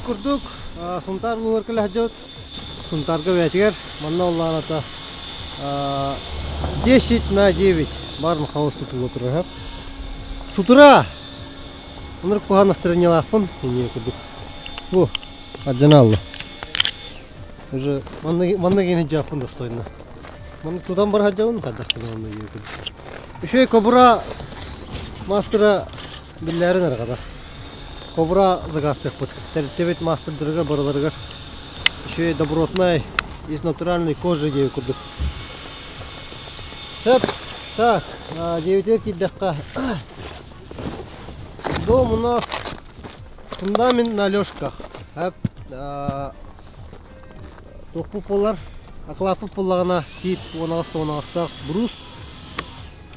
kurduk, suntar bulur kelahjot, suntar ke betiger, mana Allah nata 10/9 бар хаос tutulur hep. Сутра, onlar kuhan настроение лахпын, не курдук. О, аджанал. Уже манна гене жапын достойно. Мана тудан бар хаджаун кадахтын манна гене. Еще кобра мастера билләрен аргада. Кобра загастык пут. Тертебет мастер дырга бараларга. Еще добротная из натуральной кожи гене курдук. Так, 9 dakika. Дом у нас фундамент на лёжках. Тоқпу полар, аклапы поларына тип 16 брус.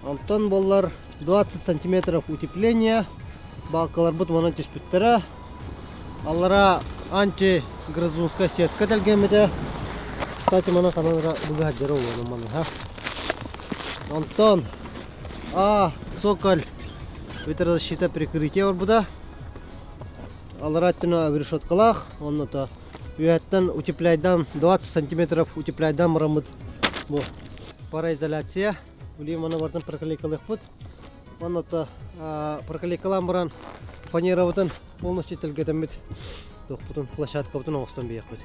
Антон болар 20 сантиметров утепления. Балкалар бұд мана теспеттері. Аллара антигрызунская сетка дәлгемеді. Кстати, мана каналара бұға жары олуыны мана. Антон, Соколь, ветрозащита прикрытие бар буда. Алараттина решеткалах, он это уяттан утепляйдам 20 сантиметров утепляйдам рамыт. Бу пароизоляция. Улим аны бартын проклейкалых бут. Он это проклейкалам баран фанероватан полностью телгетемит. Тох бутын площадка бутын оғыстан бияқ бут.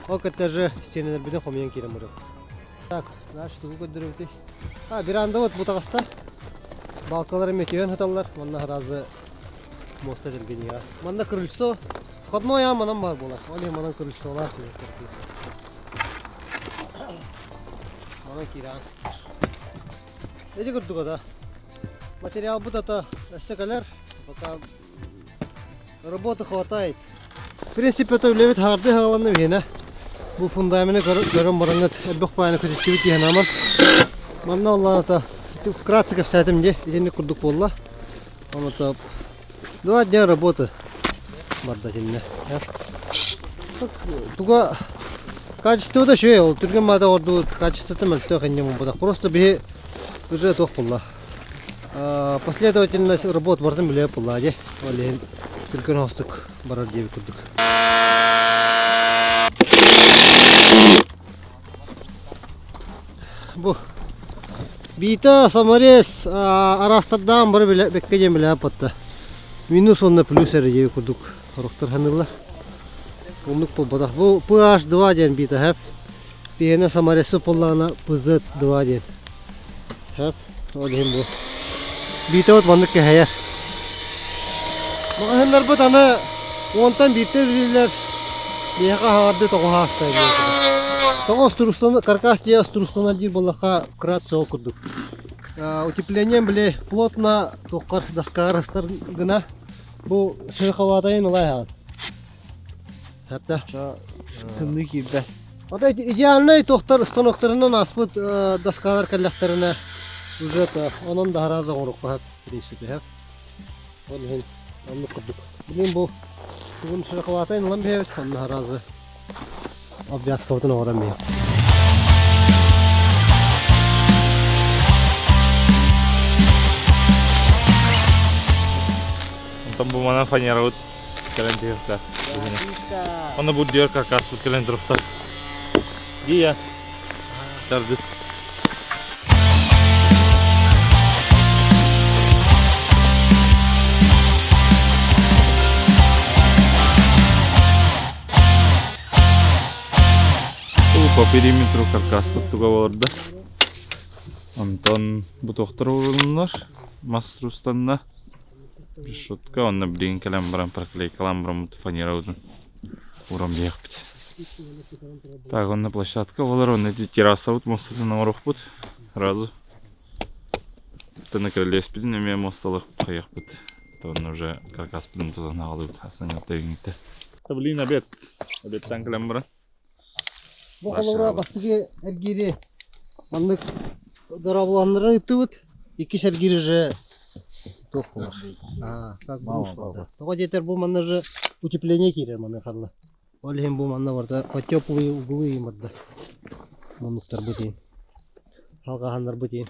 О кәтті же стенелер биден хомиян керем бұрып. Так, значит, выгодно. Биранда вот бутагаста. Балкалары метеон хаталлар. Манна разы моста делгения. Манна крыльцо. Входное манам бар була. Оли манан крыльцо лас. Манан киран. Эти курдуга да. Материал бутата стекалер. Пока работы хватает. В принципе, это влевит харды халаны вена. Bu fundamını görün barınget elbek payını kötü ki hemen. Manna Allah ata. Вкратце как вся этом где идены курдук полла. Он это 2 дня работы. Бардательно. Туга качество да шейл. Турген мада орду качество там это не могу. Просто бе уже тох полла. Последовательность работ бардым биле полла де. Олен турген хостук барар девять курдук. Bu bita samares arastırdan bir bekkece bile patta. Minus onunla plus ereceği kurduk. Roktar hanırlar. Onluk bu badak. Bu pH 2 den bita hep. Bihene samaresi pollana pızıt 2 den. Hep. Olayım bu. Bita ot bandık ki hayır. Hanırlar bu tane ondan bita bilirler. Bihaka hardı toğu hastaydı. Того струстана, каркас те струстана дир балаха вкратце окурдук. Утеплением были плотно, токар доска растар гына. Бу шерхаватайын улай. Хәтта тымны кибе. Ата идеальный тохтар станоктарынан аспыт доскалар каллахтарына уже та онон да раза горок хат принципе хат. Олен анны курдук. Билим бу бүгүн шерхаватайын улам бет анны разы. Обвязка вот на уровне. Там был мана фанера вот календерка. Он будет делать каркас вот календерка. Где я? Таргет. По периметру каркас туттугаваларда. Антон бутоқтар урынлар. Маструстанда. Решетка, онна блин каламбрам проклей каламбрам фанераудын. Урам бияқпыт. Так, онна площадка валар, онна терраса вот мостаты на орохпыт. Разу. Тана крылья спидин, но мосталых қаяқпыт. Он уже каркас пидин туда нагалывыт. Асаня тегингте. Блин, обед. Обедтан каламбрам. Bu kolora bastığı ergiri anlık darabılanları ıtıvıt. İki sergiri же тоқпылар. Как брус. Тоға жетер бұл манна же утепление керер мана қарлы. Олем бұл манна барда потеплые углы барда. Мануқтар бұтейін. Халғағандар бұтейін.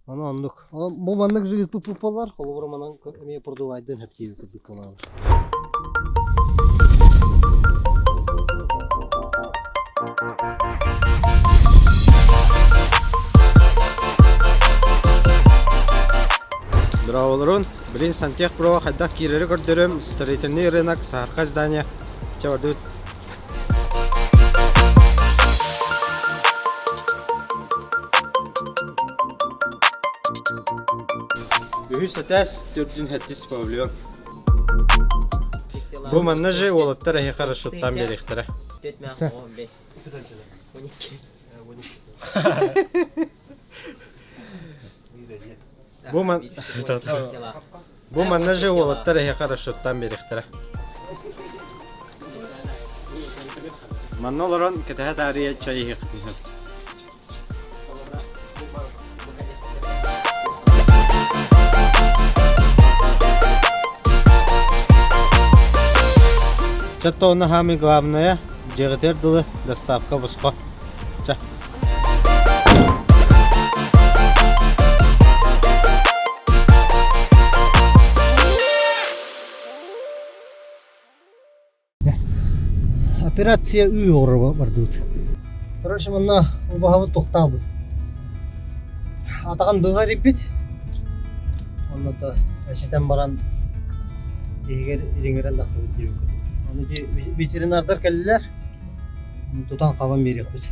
Ана анлық. Бұл маннық жығыз пұппалар. Қолы бұра манан әме продувайдың әптейі күрдік қалағылар. Браулерун, блин, сантехпро, хаддах кирери көрдөрөм, строительный рынок, сарка здание, чавардут. Үхүс атас, 470 павлион. Бу манна же олаттар эхи хорошоттан берихтара. 415. 12. Бу манна же олаттар эхи хорошоттан берихтара. Маннолорон кетеха тария чайы эхи. Чатто на хами главная, директор дулы доставка буско. Ча. Операция үй оры бардут. Короче, мына убагабы токталды. Атаган быга репит. Онда да эшетен баран егер ириңерен да кылып жүрөк. Аны ветеринардар келдилер. Тутан кабан берек бит.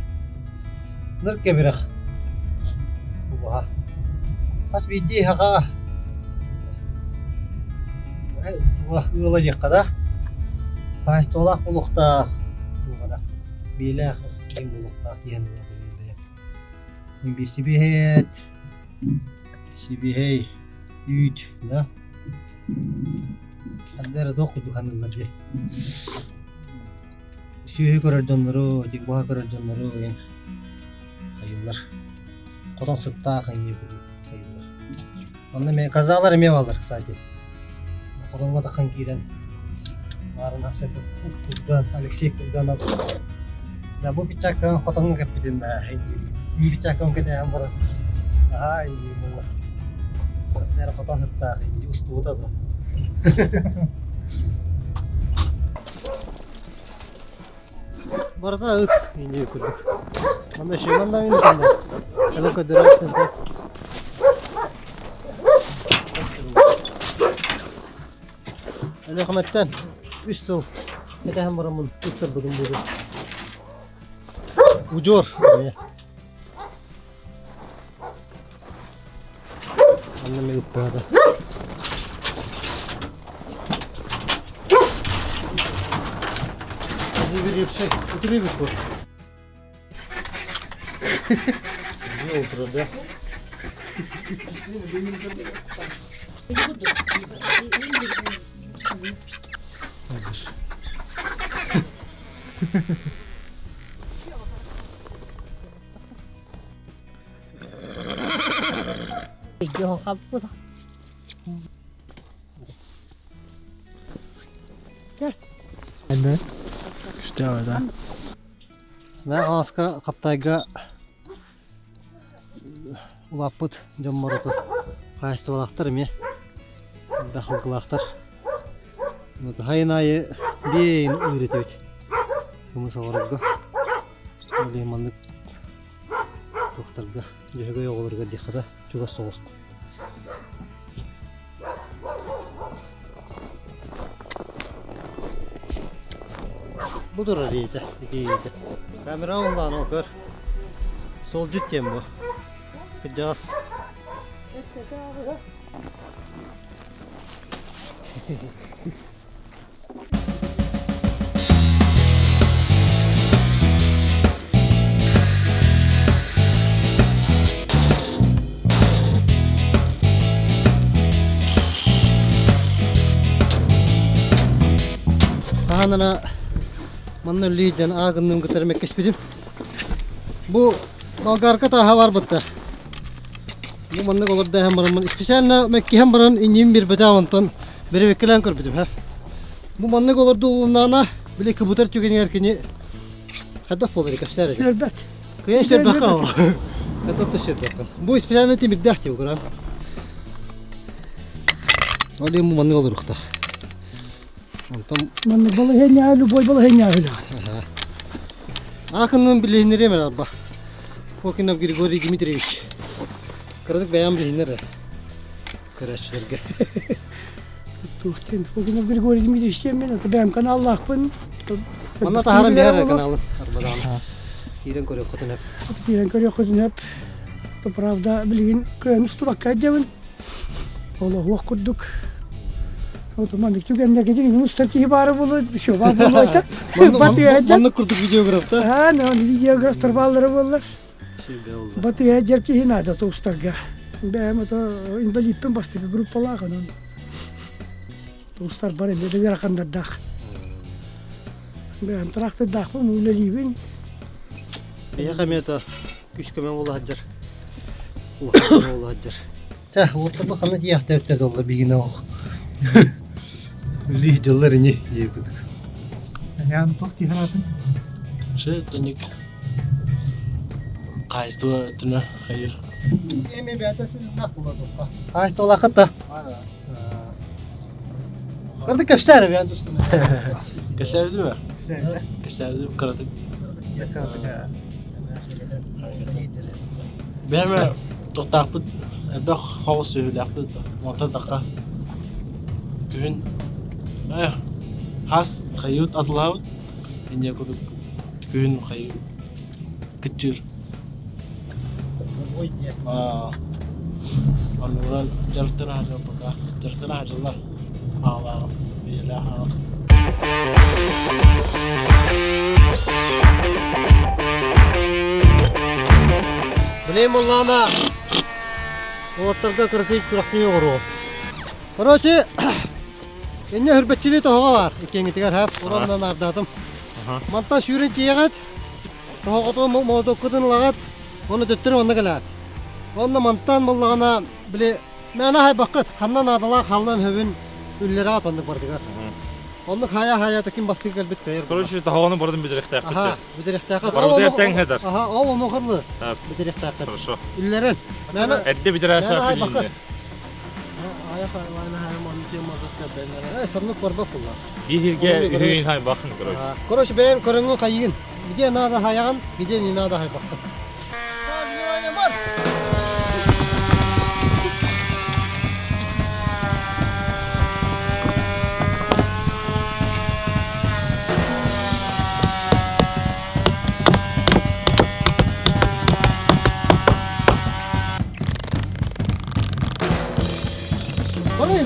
Нырке берек. Убага. Хас бити хага. Уга ыла жакка. Хас толак булукта. Тугада. Билах ким булукта дигән. Сибихет. Сибихей. Үйт, да? Андер доқуду ханыларды. Сүйе көрөрдөнөрү, жигба көрөрдөнөрү ген. Айылдар. Котон сытта кайны айылдар. Анда мен казалар эме балдар, кстати. Котонго такан кирен. Барын асып Курдан, Алексей Курданов. Да бу пичакка котонго кеппидин да. Ми пичакка кете амбар. Ай, мула. Нера котон сытта, устуда да. Барда ыт инде күрдүк. Мында шеманда мен кандай. Алка дыраттын. Али Ахметтен 3 жыл кетем барамын. Үстөр бүгүн бүгүн. Ужор. Аны мен уппада. Заверевший. Это видишь вот. Не утро, да? Yo kapı. Ende. İşte orada. Ve aska kaptayga ulapıt jommorutu kayısı balaktar mı? Dahıl kılaktar. Hayın ayı bir üretiyet. Bunu savarıgı. Limanlık doktorga jöhögö yoğulurga dikada çuga soğuz. Budur araydı, dikiydi. Kamera ondan okur. Sol cüttem bu. Kıcağız. Anana manna liden ağındım götürmek istedim. Bu Balgarka taha var butta. Bu manna olur da hem baran spesialna mekki hem baran inim bir bedavantan biri vekilen körbidim ha. Bu manna olur da ulunana bile kabutar tügeni erkeni kadaf olur ikaslar. Şerbet. Kıyan şerbet kan. Kadaf da şerbet kan. Bu spesialna timid dahti o kuran. Öyle bu manna olur usta. Antam Manne balı henya, любой balı henya öyle. Akının bileğinleri hemen abba. Fokinov Grigoriy Dmitrievich. Kırdık beyan bileğinleri. Kıraçlarga. Тухтен, Фогинов Григорий Дмитриевич, мен это бәм каналлахпын. Манна тахарам бер каналын. Арбадан. Кирен көрөк котун hep. Кирен көрөк көтүнөп. То правда, билген көн стуракка дебин. Ола хуак курдук. Вот мандык түгендеги деген устарки бары болот, шо бар болот. Манна курдук видеографта. Ha, ne videograflar balları bollar. Şey be oldu. Batıya cerki hinada tostarga. Bäm to invalidpin bastık gruppalar kanan. Tostar bare de yarakanda dak. Bäm traktı dak bu mulelibin. Ya kameta. Küçkemen ola hajar. Ola hajar. Sah, oturma kana diyah defter doldu bigine ok. Lih jollar ini yekuduk. Yani tok tihanatın. Şey dedik. Kaçtı tüne hayır. Eme beatasiz nak buladık. Kaç dola kıta. Kırdık köfter ben dostum. Keserdi mi? Keserdi kırdık. Yakaladık ha. Benim tutakpıt. Bak hava suyu yaptı. Monta dakika. Gün. Has kayıt atlaut. İnce kuduk. Gün kayıt. Kecil. Anuran jartın harca baka. Jartın harcalar. Allah. Bilah. Bileyim Allah'ına. Oturga kırkıyık kıraktıyı koru. Короче, enne hürbetçiliği tohuğa var. İkengi tigar hep. Orandan ardadım. Montaj yürün tiyagat. Tohuğa tohuğa moldokkudun lagat. Onu döttürüm onda gelat. Onda mantan bollağına bile mena hay bakıt. Kandan adala haldan hübün ülleri at ondak bardıgar. Ondak haya takin bastık gelbit kayır. Короче, тағаны бардым бедеректе Aha, bidirek takat. Barıda teң heder. Aha, al onu kırlı. Evet. Bidirek takat. Хорошо. Üllerin. Mena Әдде бедер mena hay әсә bakıt. Ayak ayağına her man diye mazas kadar. Sandık var bakılla. Bir hilge hüyün hay bakın короче. Короче, ben körüngü kayın. Gide nada hayan, gide ni nada hay bakın.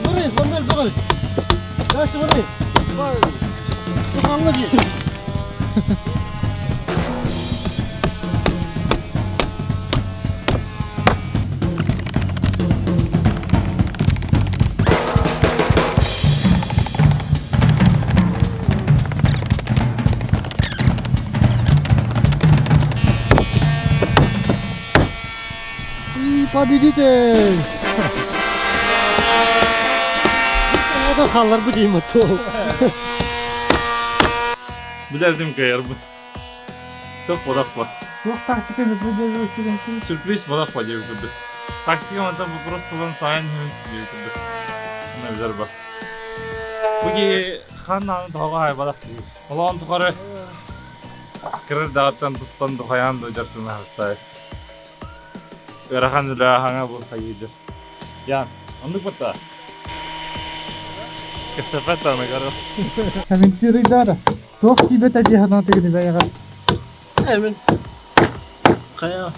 Barış, bandar bakın. Karşı barış. Çok anlı bir. И победитель! O da kallar bu değil mi? Bilerdim kayar bu. Çok bodak var. Yok taktik edip bu böyle ötürün. Sürpriz bodak var diye kurdu. Taktik ama da bu burası olan sayan diye kurdu. Ne güzel bak. Bu ki kananın tağı hay bodak. Olan tukarı. Kırır dağıttan tıstan tukayan da ucarsın hatta. Öğrekan öyle hana bu kayıcı. Yan, anlık batta. Kesefet var mı karı? Hemen tüyürüydü Tok gibi de tihanatı gibi de yakan. Emin. Kaya.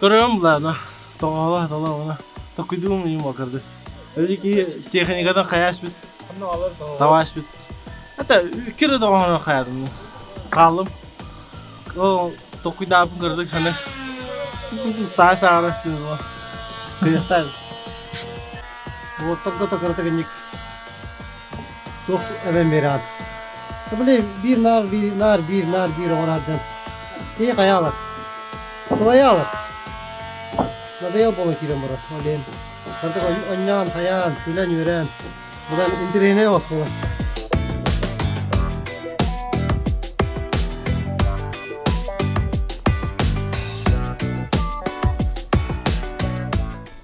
Görüyorum lan da. Allah Allah ona. Takıdığım iyi bakardı. Dedi ki teknikadan kayaş bit. Savaş bit. Hatta kere de ona kayadım. Kaldım. O tokuyda yapım gördük hani. Sağ araştırdım o. Kıyafet. Ortakta takarata genik. Çok hemen berat. Tabii bir nar oradan. İyi kayalar. Sılaya alır. Nadayal bola kirem bara. Alem. Artık onyan, hayan, filan yören. Buradan indirene osmalı.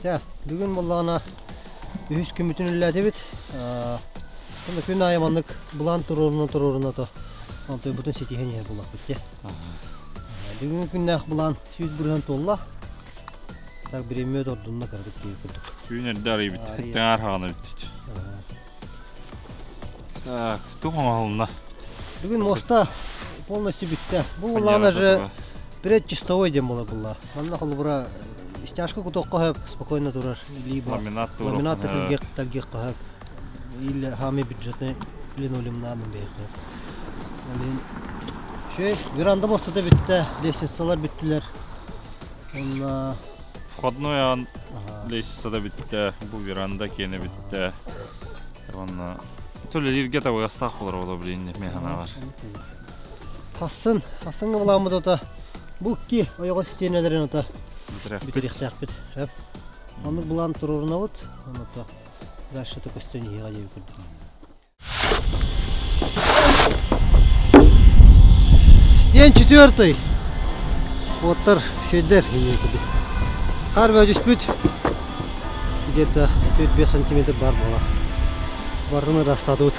Ya, bugün bollağına 100 gün bütün üllet evet. Şimdi gün ayamanlık bulan tururuna to. Антой бүтін сетихен ер болақ бітте. Бүгін күннәқ бұлан 100 толла. Так біремет ордунна кірдік дейі күрдік. Күйінерді бит. Тәңар хағаны бит. Так, туған алына. Бүгін моста полностью бітті. Бұл ұланы же перед чистовой дем бола бұла. Анна қылы бұра стяжка күтоқ қағып, спокойно тұрар. Ламинат тәлгек қағып. Или хами бюджетный линолеумнаның бейқі. Şey, veranda mosta da bitti. Lestensler bittiler. Onunla... Входной ан лестница да битті. Бұл веранда кені битті. Онна... Төлі лирге табыға стақ болар ола білейін мен ғана бар. Қасың ғыламыды ота. Бұл ки ойға системелерін ота. Бітіріқтәк бит. Оны бұлан тұрырына өт. Оны ота. Рашыты көстені еға дебі көрді. День 4. Оттар шейдер. Қар бәдіс бүт. Где-то 4-5 сантиметр бар бола. Барыны растады өт.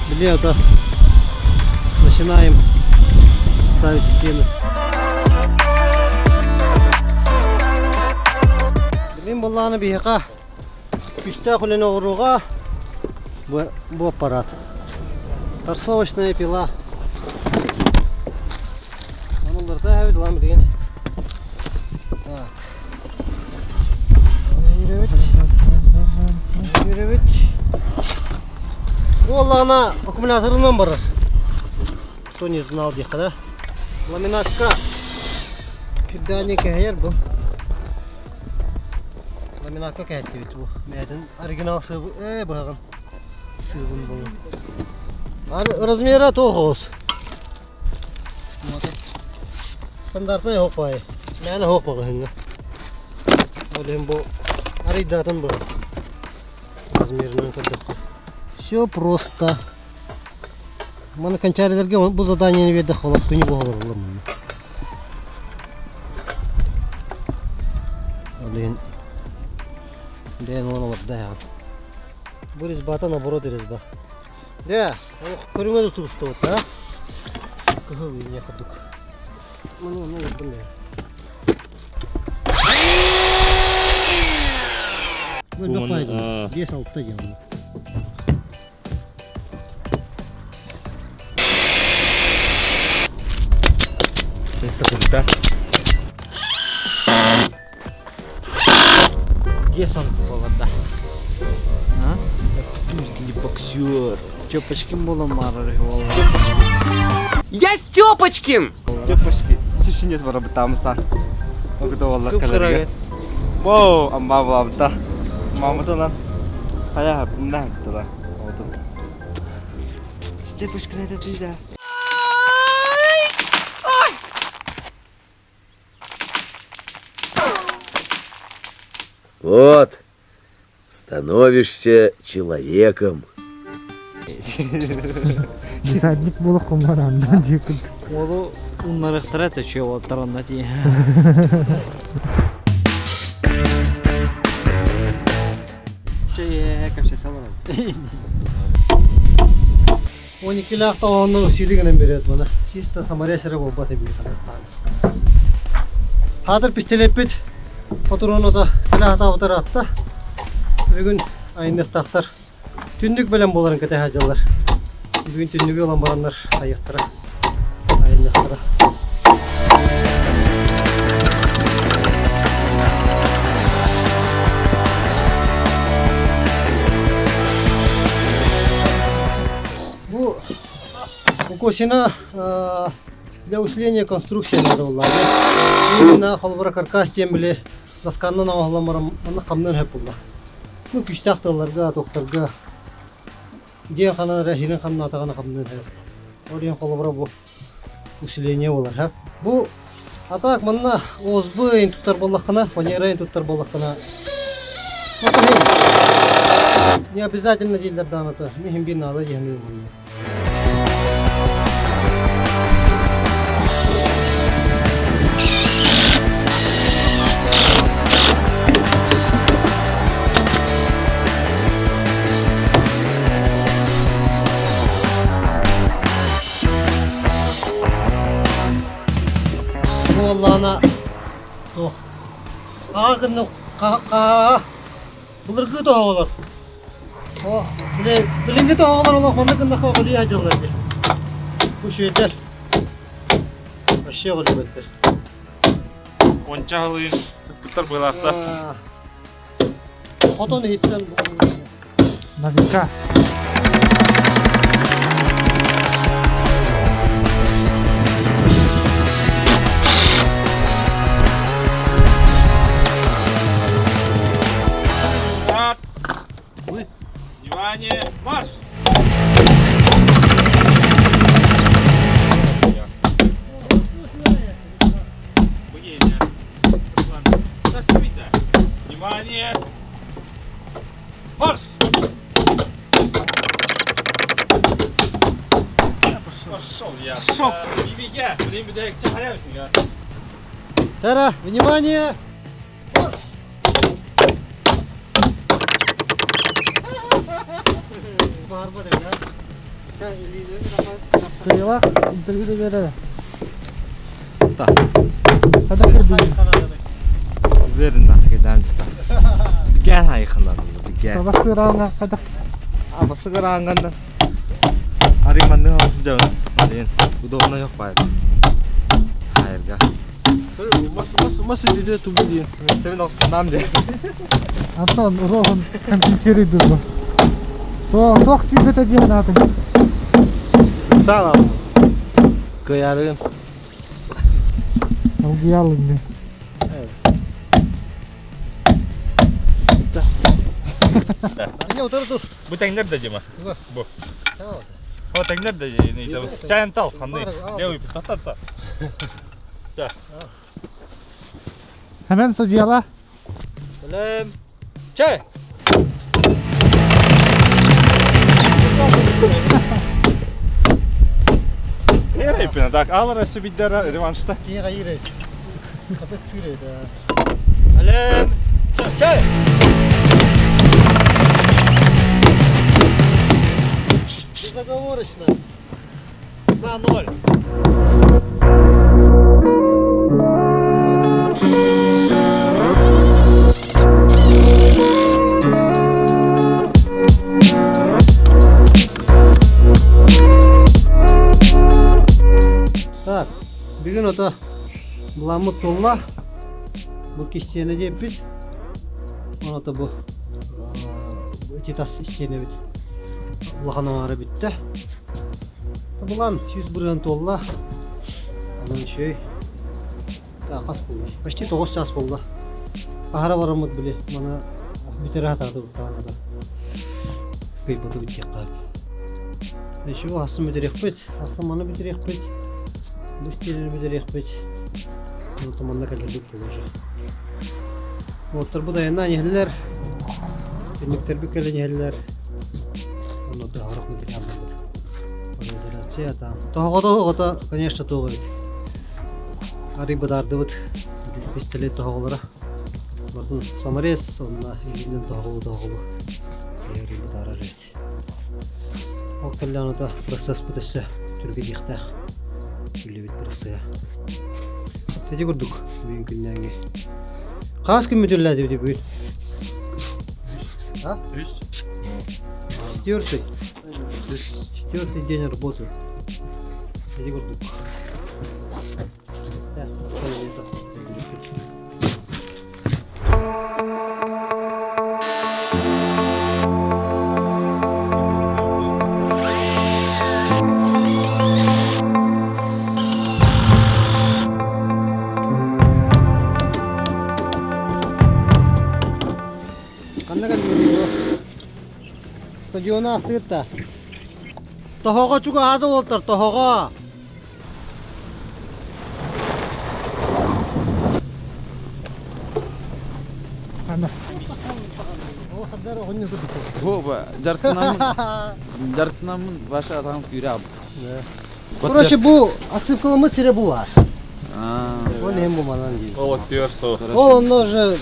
Біле ота. Начинаем ставить стены. Білем болағаны бейіға. Күшті құлені ұғыруға бұл аппарат. Торсовочная пила. Оныларда әуід лам деген. Так. Үйревет. Бұл ана аккумуляторынан барыр. Кто не знал дейқа да. Ламинатқа пирдане кәйер бұл. Ламинатқа кәйетті бет бұл. Мәдің оригинал сыбы. Бағын. Сыбын бұл. Размері 9. Стандартный хоқпай. Мәні хоқпағы хыңы. Олем бұл аридатын бұл. Размерінің көрдіққа. Все просто. Маны кончарилерге бұл заданиені берді қолап күні болыр олым. Олен. Бәйін оны олап дайған. Бұл резбата наоборот резба. Да, көріңеді тұрысты от, а? Күхіл үйіне қырдық. Мұны ордым бәйін. Бөлбек қайды, 5-6-та деймін. Инстаграмда. Гесон болғанда. Түргені боксер. Степочкин болам марары. Я Степочкин! Степочки. Сушинес бара бітамыстан. Оғыда олар кәлерге. Воу, амма боламда. Мамыдынан. Қая бұмдан тұла. Степочкин это дейді. Вот, становишься человеком. Десантник болып қылмаранда декілді. Олу ұннарықтыр әті шеу оттарында дейін. Чайе, көпсетті барады. 12 лақта оның силігінен береді бұны. Чисто самарясыры бұл баты бейті. Қадыр пистелеп бет. Патроны да кілақта бұтар атта. Бүгін айындықтақтар. Түндік білен боларын кәте хажалар. Бүгін түндігі olan барандар аяқтыра. Айындықтыра. Бұл косина для усиления конструкции надо было. Именно холбара каркас тембеле досканнан оғаламарам аны қамнан хеп болды. Ну күштақтыларға, тоқтарға ден қана рәхилен қамна атағаны қамнан хеп. Орен холбара бұл усиление болар хеп. Бұл атақ манна озбы интуттар болаққана, фанера интуттар болаққана. Не обязательно дейлердан аты. Мехим бин ады еңі болды. Allah'ına. Oh. Ağa kındım. Bulurgu da olur. Oh. Bilindi de olur Allah bana kındı kağıdı yacılar. Bu şeyler. Aşağı olur böyle. Онча алыйын. Туттар былакта. Фотоны хиттен. Навика. Внимание, марш! Внимание! Марш! Пошел я. Шок! Не беги! Блин, беда, где хаявишь меня? Тара, внимание! Kıyıva, interview göre. Ta. Hadi kırdın. Üzerinden gidelim. Bir gel hayıkından. Bir gel. Sabah kırağına hadi. Ama sıkırangandan. Arimanın havası canım. Arayın. Bu da ona yok bari. Hayır gel. Masih dia tu dia. Mesleğin okusundan diye. Anton, Rohan, kampisiri dulu. Tok juga tadi nanti. Salam. Kıyarın. Algi alın ne? Ne otur dur. Bu tengler de cema. Bu. Tamam. O tengler de neydi? Çayan tal, kandı. Levy, ta. Hemen sojala. Selam. Çay. Nereye yapıyorsun? Tak, alırası bir de revanşta. Kiye kayır. Kafak sürüyor da. Selam. Çay. Безоговорочно. 2-0. Так, бүгін ота бұламы толла. Бұл кестені деп біз. Оны да бұл өте тас істені бит. Бұлағаның ары бітті. Бұлан 100 бұрын толла. Анан шөй. Қас болды. Почти 9 час болды. Қағара барамыд біле. Мана бітері атады бұлтағанада. Көйбоды бітке қап. Şu asım bitirek bit, asımını bitirek bit, bu stilini bitirek bit. Bu tamamda kalırdık olacak. Motor bu da yana yeller, birlikler bir kere yeller. Onu da harap bitirek aldım. Organizasyaya tam. Toğda, конечно, toğda. Arı badardı bit, pistolet toğalara. Bakın samarez, onunla ilgili toğalı. Arı badarı. O kallanı da proses bütüsü Türkiye dikte gülle bit prosesya. Tedi gördük bugün günden. Kaç gün müdürledi bugün? Ha? 100. Четвертый. 4-й день работы. Tedi gördük. Да, это. Stadiona astıqta. Tohoga çuga adı oltar tohoga. Ana. O kadar oyunu tuttu. Bu jartınamın başı adam yürü abi. Короче, bu отсыпкалımız sire bu var. Aa. O ne bu malan değil. O diyor so. O onu же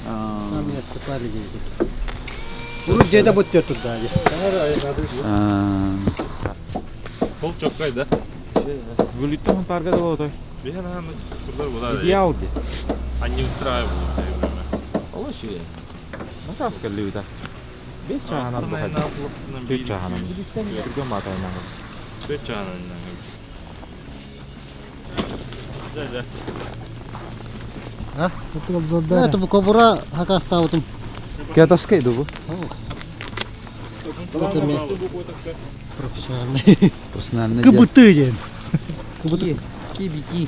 Aa. нам не отсыпали деньги. Bunu где-то будет тут дали. Aa. Kol çok kaydı. Вылеттен парга да болотой. Биһен аны курдар була. Идеал ди. Они устраивают. Оло шие. Макав каллиута. Беш чаханан бахад. Беш чаханан. Кирген матайнан. Беш чаханан. Да. А? Это bu kobura haka ставутым. Кятовской дубу. Профессиональный. Профессиональный. Кабутырин. Кибики.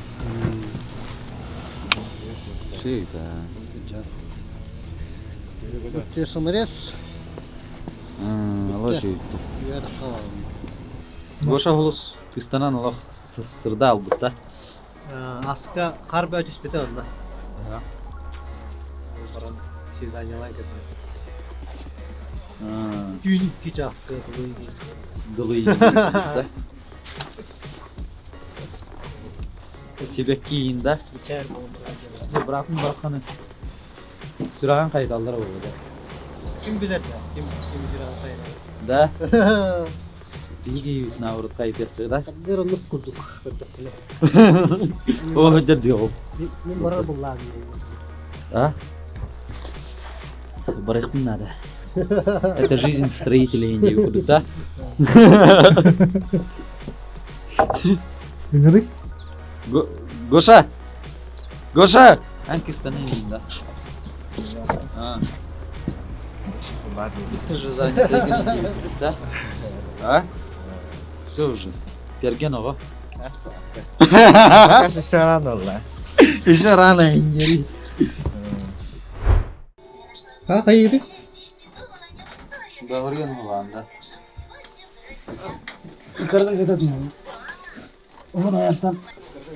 Шей, да. Те саморез. Ложи. Гоша голос. Кыстанан алах сырда албытта. Аска кар бөтүстүтө онда. Свиданиялай кетти. Тюник аска Дылый. Себе кийин да. Быракын бараканы. Сүраган кайдалдар болду. Kim bilir ya? Kim bilir Да. Биги наурут кайдырчы да. Кадыр онуп курдук. О, хөдер диyor. Мен барар буллар. А? Барых не надо. Это жизнь строителей Индии, да? Гоша! Гоша! Анки становись, да? Ты же занят этим, да? А? Все уже. Перген ого. Еще рано, да. Еще рано, Индии. Как иди? Говорил вам, да? Yukarıda kadar mı? Onun hayattan.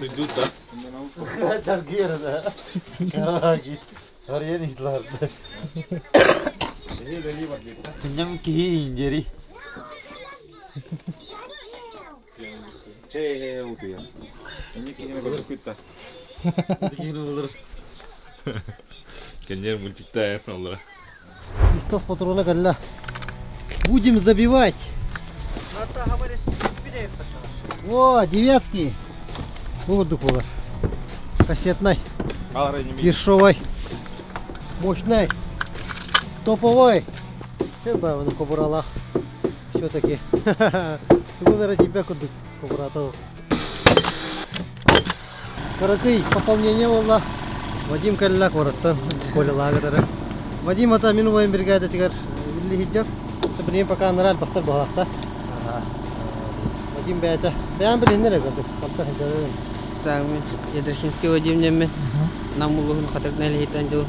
Идут, да. Çarkıya da. Kara git. Oraya gittiler. Kenyam ki Индии. Че убия. Они кинем какой-то. Конечно, мультик-то Allah. Листов патрона калла. Будем забивать. О, девятки. Воздух было. Кассетной, ершовой, мощной, топовой. Все бы на кобуралах. Все-таки. Благодаря тебя куда кобуратов. Каракый, пополнение было. Вадим калла коротта. Коля лагатара. Вадим ата мину воен бригада тигар. Вилли хиджар. Табрим пока нарал бахтар бахта. Вадим бета. Бян билин нере гады. Бахтар хиджар. Таңмен Ядершинский Вадим неме. Намулугун хатырнал хитан жыл.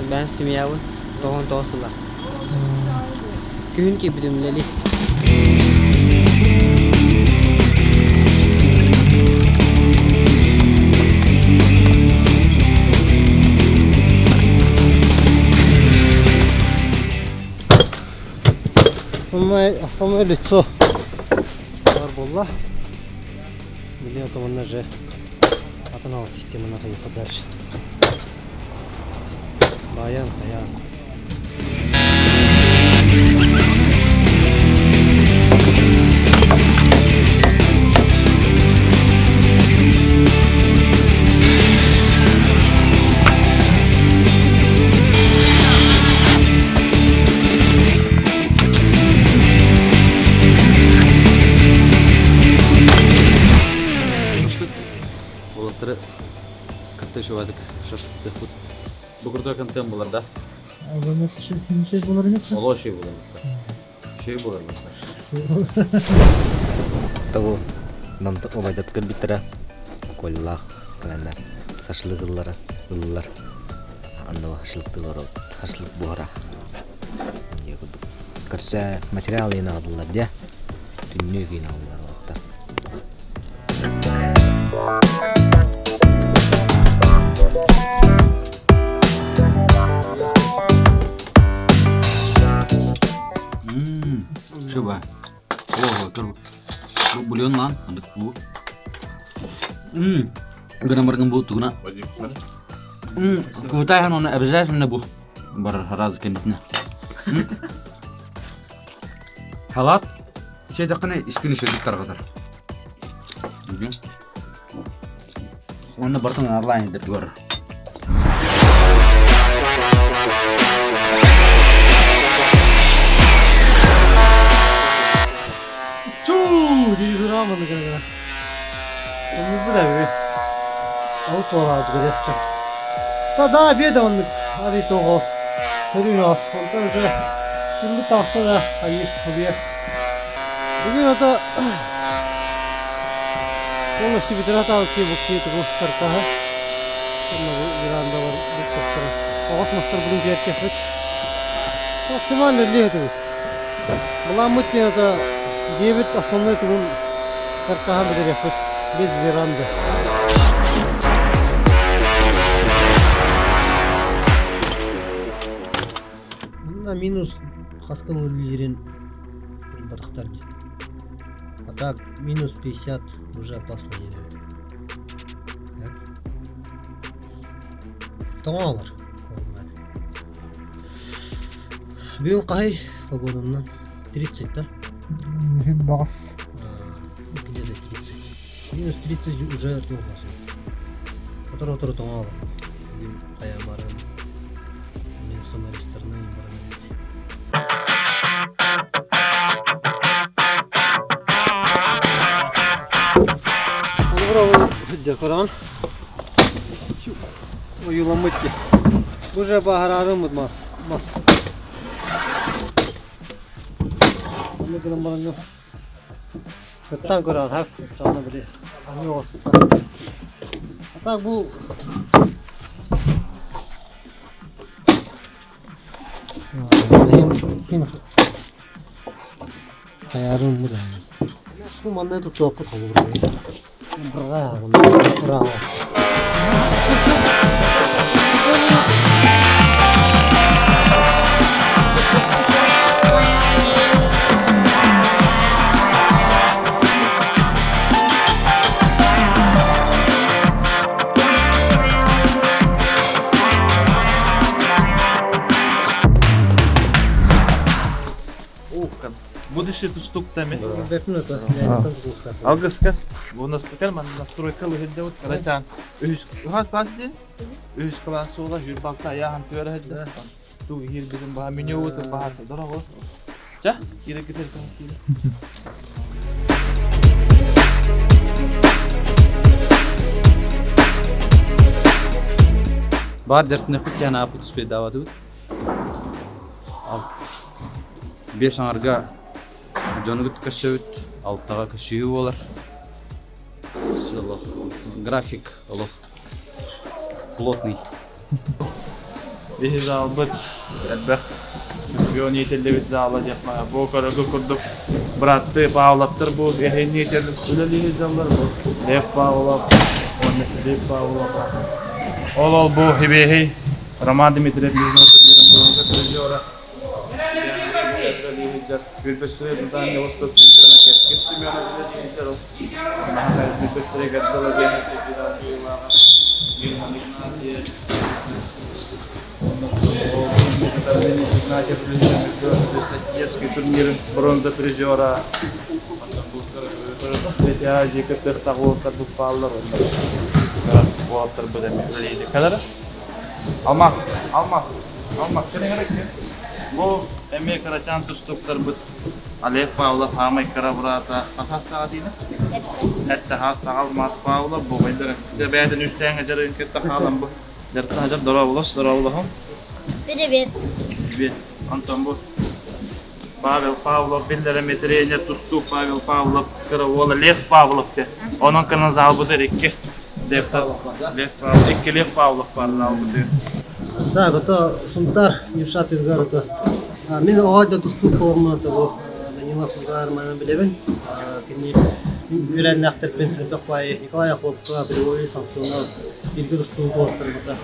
Бән семьявы тоғын тоғысыла. Күн ки білімлелі. Основное лицо Барболла. Мне это вон же атонал система надо и подальше. Баян. Олаттары катты шуадык шашлыкты. Бугурда контент булар да. Şey bunlar ne? Оло шей булар. Шей булар. Того нам обайдат кырбиттера колла каланда ташлыгыллары ыллар анда хашлыктылары хашлык буара ягыды карса материал ина булар да түннү гына булар отта Шуба. Ого, кыр. Bu bульон lan, андык bu. Граммарган bu тугна. Кутайхан оны обязательно bu. Бар раз кендитне. Халат. Şey dakikane işkini şöyle tarqatar. Onu bartang arlain dari luar. Чуу, дирижерам аны кара. Onu da bir. Avuç olarak görüyorsun. Daha bir de onu hadi toğuz. Sürüyor. Ondan sonra şimdi tahta da hayır tabii. Bugün o da onu şimdi bir hata ki bu ki bu karta ha. Sonra bu bir anda var bu karta. Ağaç master bulunca erkek. Максимально лето. Маламут это 9 основной тун карта берет без веранды. На минус хаскал лирин батахтар. А так минус 50 уже опасно едет. Тоңалар. Бүгін қай погодамнан 30 да? Бас. Где-то 30. Минус 30 уже тоңалар. Отыр тоңалар. Бүгін қая барым. Мен сценаристарына барам. Браво, декоран. Уюламытки. Уже багарарым мас. Ne kadar barangnya. Ketang kurang haf, sana beri. Kami olsun. Atak bu. Kim? Kayarım bu da. Bu mana tuh apa kamu beri? Bravo. Будущее тут туктами. Алгыска. Bu nasıl man настройкалы hedde ут карачан. Üç класс de. Üç класс ola jür bakta ya han töre hedde. Tu hir bizim bah menü ut bahasa dora o. Ça? Kira kita kan. Бар дертіне күткен апы түспей давады бұд. Ал 5 аңарға жоны күт көші бұд, алттаға көшігі болар. График олық плотный. Бехи зал бұд, әлбәқ. Бион етелі бұд залы депма. Бұл көрігі күрдік. Бұратты пағылаптыр бұл. Эхен етелі үлелі залар бұл. Леп пағылап. Леп пағылап. Ол bu hibehi Ramad Dimitriev'in oturduğu bronza trezora. Bir pestore buradan Yavuz'da Türkiye'ne keskin Simyon'a dilediğince o. Mahkay bir pestore gaddala gene çekilen duyularına. Yılmalıklar diye. Ondan signature trezora. Сатьевский турнир бронза трезора. VTA Jekatır tağılta tutpalılar onlar. Bu hafta bu demek öyleydi. Kadar? Almaz. Kene gerek mi? Bu emeği karaçan sustuklar bu. Alef Pavla hamay karabrata asas adını. Hatta hasta almaz Pavla bu baydır. De beyden üstten acarın kette halam bu. Dertten acar doravulahım. Bir. Anton bu. Pavel Pavlov bildere metreye tustu Pavel Pavlov Karavola Lev Pavlov de. Onun kanı zalbudur iki. Lev Pavlov, iki Lev Pavlov var zalbudur. Да, это сумтар Юшат Изгар это. Мен оғада тусту форма это bu Данила Фугар мана билебен. Кини үйрен нақтырпен Николай Яковлевқа привели санкционал билги тусту форма это.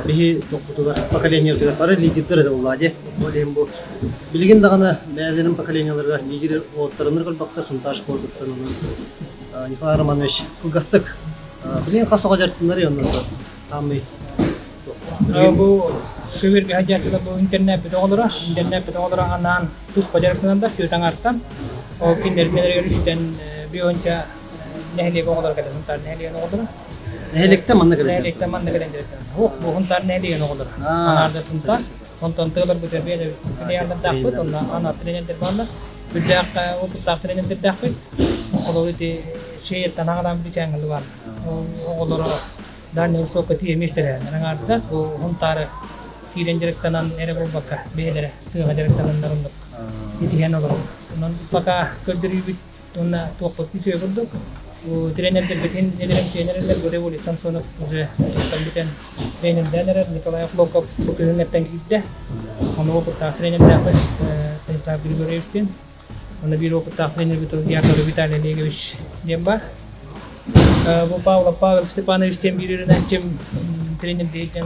Бихи тоқтутугар поколенияларға бары лидерлер де улады. Олем бу билген дагана бәзенин поколенияларга лидер оттарыныр кылбакта сумташ кордуктан оны Николай Романович Кугастык билген касага жартындар янында тамый. Bu şehir hajatçıda bu internet bedolura anan tuz bacarıklarında şuradan arttan o kindermelere üstten bir önce nehliye oğullar kadar huntar nehliye oğullar. Nehlikte manna kadar. Nehlikte manna kadar direkt. Bu huntar nehliye oğullar. Ha. Anarda huntar. Ondan tığlar bu terbiye de. Nehliye dağıt ondan ana trenin terbanlar. Bir dakika o tutak trenin bir dakika. Olur ki şey tanağdan bir çengel var. Oğullar dan sokati emistere. Anarda o huntar kiren direktanan ere bu bakka. Beylere tığ direktanan darındık. Itihen olur. Non paka kördürübüt onna tuakot bir şey oldu. O trenerler bütün nelerim şeylerler göre böyle Samson'u уже tam trenerler Nikolay Flokov bu hizmetten gitti. Onu o kadar trenerler yapar. Sayısal bir görevsin. Onu bir o kadar trener bir yakaladı bir tane Legovic Demba. Bu Pavel Stepanovic tembirirden cem trener değilken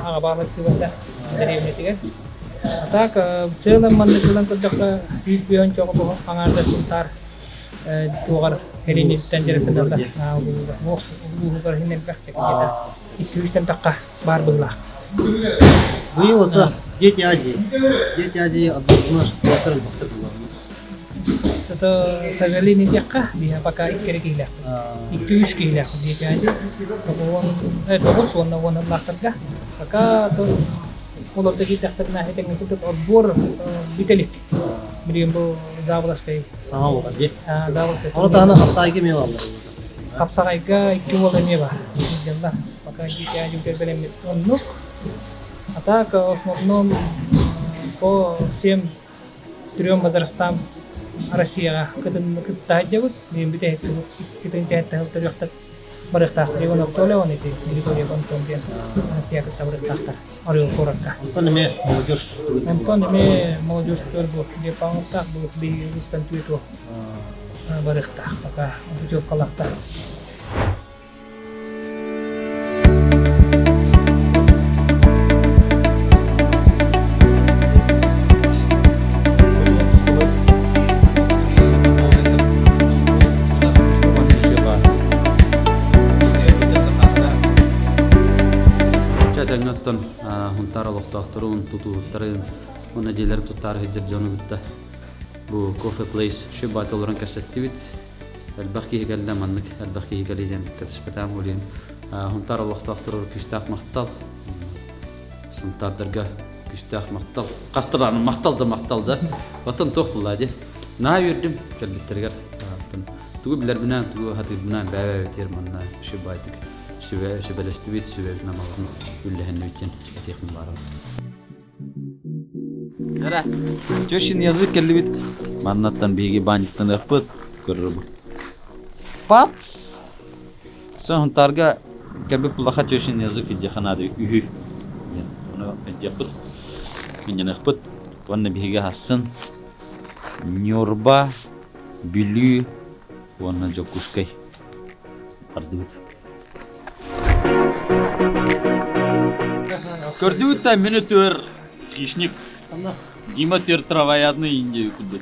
ağabalık tıvada nereye tak selam mandıklan tadaka yüz biyon çok bu hangarda sultar tuğar herini tencerekten da bu kadar hinen bakacak kita 200'ten takka bar bulla Bu yıl otu get yazı adımlar oturun baktık. Satu sagali ni jakka dia pakai kira kila 200 kila dia jadi terus warna belakang dah maka tu kalau kita pernah itu ngikut obor bitelik beriam bu zablas kay Sama bu kadar. zablas Onu da ana hapsay gibi var. kapsa kay ka ikku wala niya ba jalla pakai kita juga belum onu ata ka osmom ko sim triom bazarastam Россия kita aja bu di bite kita cerita terus berita dia nak tolong ni tu jadi kau dia kontom dia Rusia kita berita orang korak Ondan ne mevcut. Empon me mau justru bu dia pangkat bu di instan itu berita maka untuk kalak tak Notton huntara lohtahtorun tutuuttaren on edeler tuttar hejjer jonugutta bu coffee place shibat olran kasattivit albaqi higalla mannik albaqi higalijan katspatam olin huntara lohtahtorur küstaq maqtal suntar darga küstaq maqtal qastaran maqtalda vatan toq bulladı na yurdim kalbitterger tugu biler binan tugu hati binan baba beter manna shibatik şübelestibit sübebine malın üllehen için etikmin var. Yara, çoşin yazık kellibit. Mannattan bigi banjittan yapıt görür bu. Pap. Sen huntarga kelbi pulaha çoşin yazık ki jahanada ühü. Onu yapıt. Minyan yapıt. Wanna bigi hassan. Nyorba bilü wanna jokuskay. Ardut. Gördüğü de minutör хищник. Дима тер травоядный Индию куда.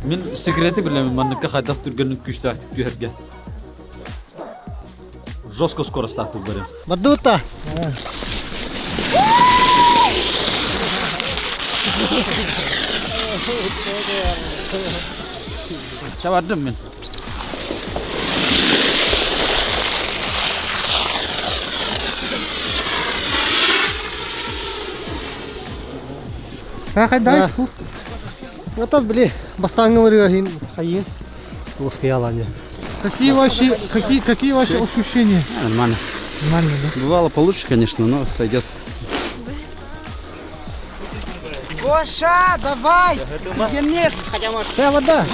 Мен секреті білемін, манныкка қайдақ түргеннің күш тактик түйерге. Жестко скорость тактик берем. Мадута. Çavardım ben. Kakak это, блин, бастанга вырыгахин, хаин. Плоская яланья. Какие ваши ощущения? Нормально. Нормально, да? Бывало получше, конечно, но сойдет. Гоша, давай! Нет, Вся вода.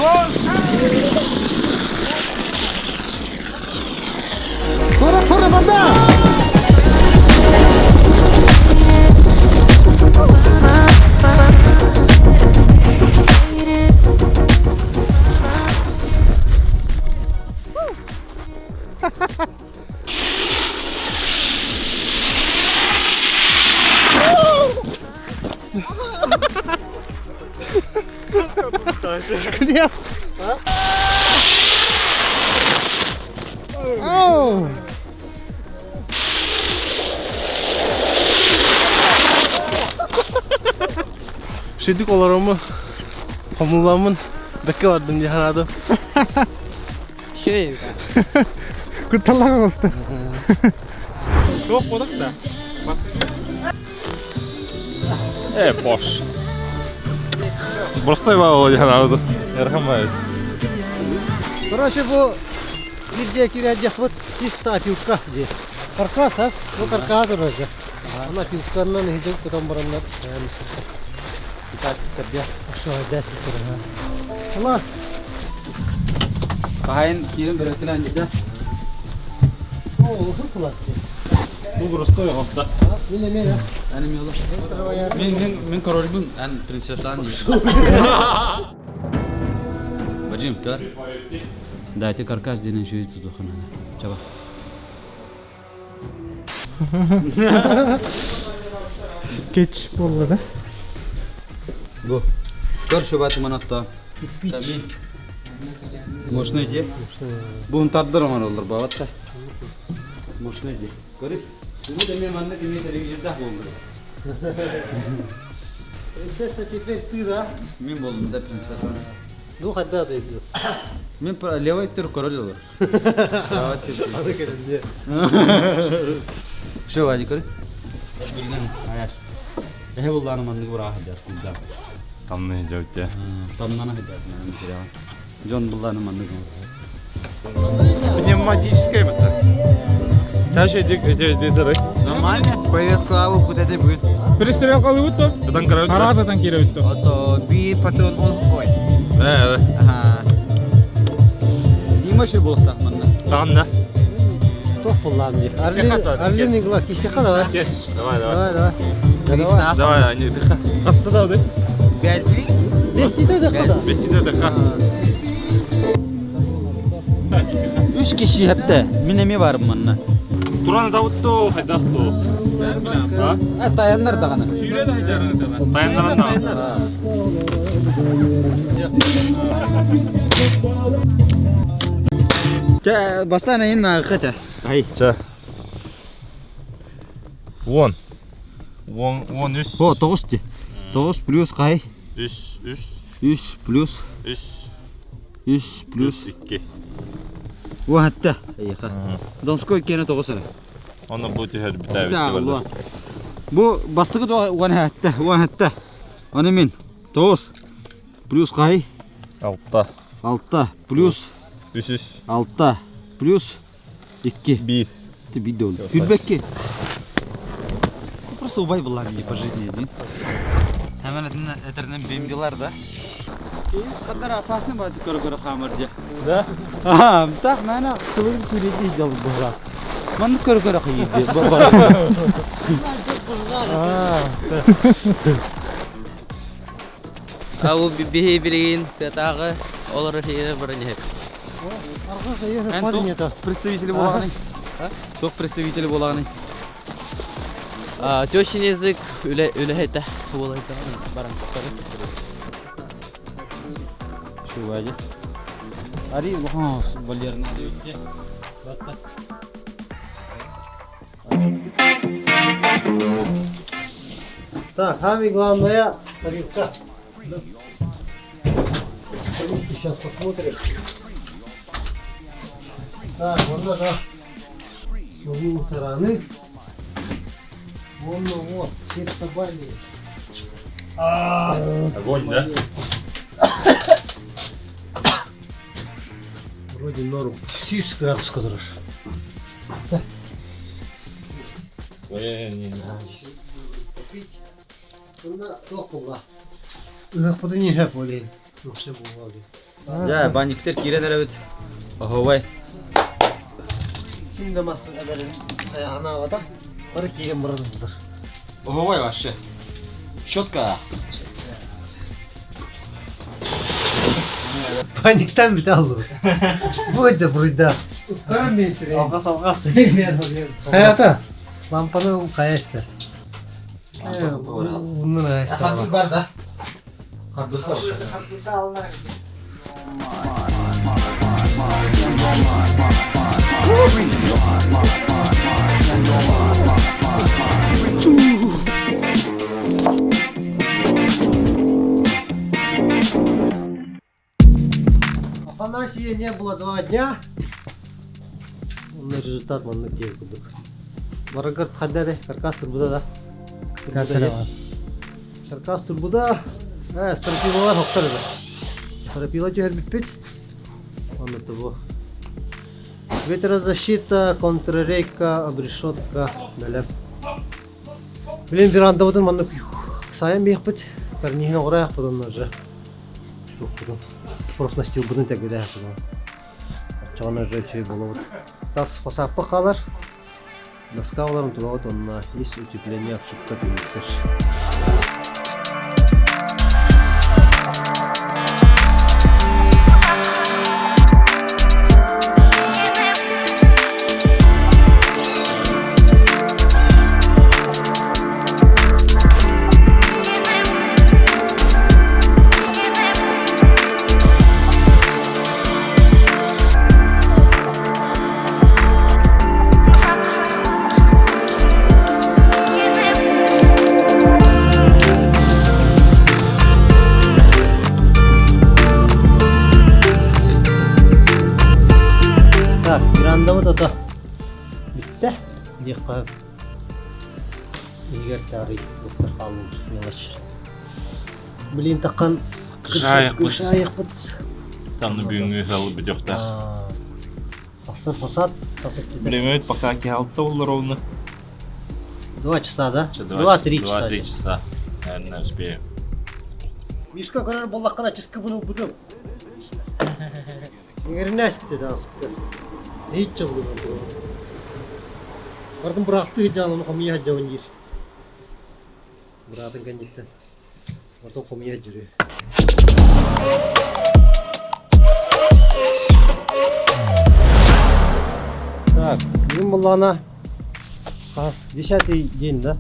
Скоро вода! Клеп! Оу! Şeydik olarımı hamurlamın bekke vardım diye hanadım. Şey. Kurtarlar olsun. Çok balık da. Boş. Burası var o yanardı. Yarhamayız. Короче, bu bir diye kiracak вот чисто пивка diye. Karkas ha, bu karkas olacak. Ama pivkandan hicap tutan baranlar. Yani dikkat kerja. Aşağı ders tutan. Allah. Kain kirim beretilen jeda. Oo, hır kılas. Bu burası yok da. Mine mine. Benim yolum. Min korolbun en prensesan ya. Bacım kar. Dayte karkas denen şeyi tutu xana. Çaba. Geç bolladı. Bu. Kör şu batı manatta. Tabii. Moşna idi. Bunu taddır aman olur babatta. Moşna idi. Görüp. Bunu demeye manna demeye televizyonda olur. Prinsesa теперь ты, да? Min boldum da prensesan. Ну, когда ты идёшь? Min leva ittir korol olur. Hadi gelin diye. Şu vadi kır. Bilden ayaş. Ehe bullana mandık bura hajar kulda. Anlayacak ya. Tamdan hajar yani kira. John bullana mandık. Пневматическая это. Та şey direkt. Нормально. Поехал, куда ты будет. Перестрелка вывод-то? Buradan karar Каратадан кировать-то. Это bir patron ol koy. Evet. Aha. Дима şey bulukta mandık. Tamam ne? Тофулам мне. Стихотворение. Орлиный глаз. Кисеха давай. Давай. Давай. Давай, они дыха. Hasta da değil. Belki. Бестите да куда? Bestide dыха. 3 kişi hep de minemi var manna. Turan Davut'tu, Haydah'tu. Ha? Ha sayanlar da kana. Süre de Haydar'ın da. Dayandıran da. Bastana inna kata. Hay. Çe. Won üst. Ho 9 di. 9 plus kay. Üst. 100 plus Üst. 100 plus 2. bu hatta. Ay kha. Donsko kene 9 ala. Onu bu tihar bir daha Ya Allah. bitti. Bu bastığı da one hatta. Onu min. 9 plus kay. Altta. 6 plus Üst. 6 plus 2. 1. Bir de oldu. Gülbekki. Просто убай была мне по жизни один. Hemen eterden benim yıllarda. Kadar apasını bana kara hamarca. Да. Aha, tak mana kılıç kuridi jalı bora. Man kara khayide baba. Aku bihibilin tetaga olur hire baranya hep. Arkadaşlar yine parın yeter. Представители болағаны. Çok представители болағаны. Төшін язык үлі хәйті болайды баран. Şu vadi. Ari ha balyarına diyor. Batta. Так, самое главное тарелка. Сейчас посмотрим. Так, вот да. С другой стороны. Вон вот, сердце болит. Огонь, да? Вроде норм. 100 градус kadar. Bunda çok bulla. Iğpıdı niye hep olayım? Yoksa bu olayım. Ya banikter kireler evet. Oho vay. Şimdi masın ederim ayağına havada. Barı kirim buradandır. Oho vay vaşı. Şotka. Panikten bir de aldım. Burada burada. Iskarım ben süreyim. Algas algas. Hayata. Lampanın kayıştı. Bunun kayıştı. Var da. Россия не было 2 дня. Результат маннык кел кудук. Барагар хаддаде каркас турбуда да. Каркас турбуда. Старпилалар хоктар да. Старпила жер биппит. Онда бу. Ветрозащита, контррейка, обрешетка, далее. Блин, веранда вот он маннык саян бейхпит. Карнихин ораяк потом же. Что потом? Просто настил будем так гидая потом. Чана же чей было вот. Тас посаппа қалар. Доскаваларын тура вот он на есть утепление в шутка пиликтер. Так, веранда вот это bitti. Дехпа. Егер тарих доктор қалың мелочь. Блин, таққан Кышайық бұд. Тамны бүгінгі жалы бұд жоқта. Асыр фасад. Білемет, пока келді олар оны. 2 часа, да? 2-3 часа. 2-3 часа. Наверное, успеем. Мишка көрер болаққана чискі бұны бұдым. Егер не аспеті даңсықты. Hiç çalıyor. Vardım bıraktı canını komiye hacavın yer. Bıraktın kendikten. Vardım komiye hacırıyor. Так, bizim Allah'ına 10-й день, да?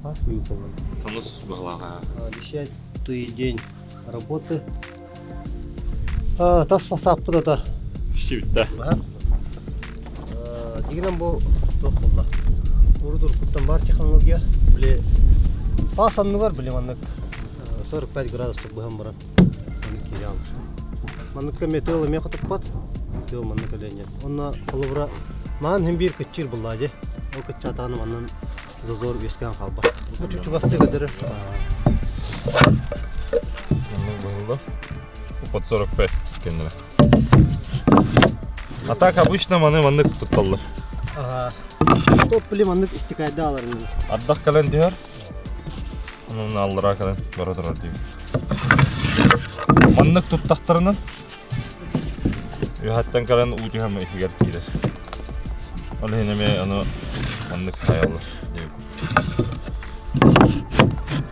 Таныс бағлаға. 10-й день работы. Тас посапты да. Іште бітті. Дегенем бұл тоқ болды. Урдур құттан бар технология. Біле пасанны бар, біле маннык 45 градустық бұғын бұрын. Маннык келе алыр. Манныкка метеолы ме құтып бат. Метеол маннык әленен. Онна қолы бұра маған hem bir күтчір бұллады. Ол күтчі атағаны маннан зазор өскен қалба. Бұл чүчі басты көдірі. Маннык бұғылды. Под 45 кенділі. А так обычно маннык тұтталыр. Топ біле маннык істекайды алар. Ардақ кәлен дейір. Оның алыра кәлен бара тұрар дейір. Маннык тұттақтарынан үйхаттан кәлен ұйты хәмі ефегер кейдер. Ол хенеме оны маннык хайалыр.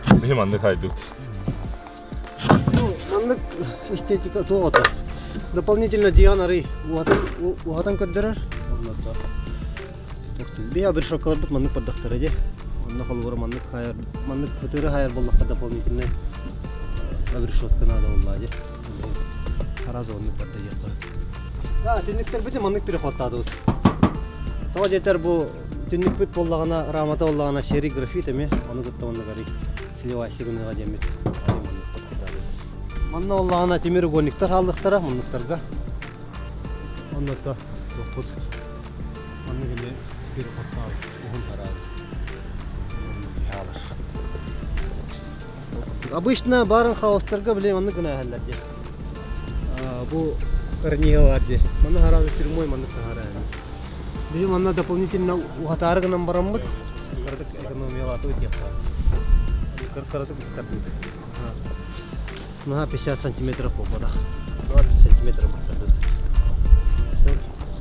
Бұл маннык хайдық. Маннык эстетика тоғаты. Дополнительно дианары уғатан көддірір. Бей абыр шоколад бұт маннык поддақтыр әде. Онна қолуыр маннык көтірі хайыр болаққа дополнительно абыр шоткана да олла әде. Харазы оннык подда еқпар. Түнніктер біте маннык бірі қоттады бұд. Тоға жетер бұл түннік бүт болағына, рамата болағына шери графит әме. Оны күтті онны қари. Сілевайсы күніға демет. Манна олағына темір гонниктар алдықтара, мұнықтарға. Оннықта тоқпұд. Манны кеме bir kotta uzun tarafı. Обычно барын хаостарға білем анны күнә хәлләрде. Bu корнегаларде. Маны харабы тюрмой маны харабы. Bizim anna дополнительно угатары гынан барамбыт. Кырдык экономияга атып кетти. Кырдык кырдык. На 50 сантиметров попада. 20 сантиметров попада.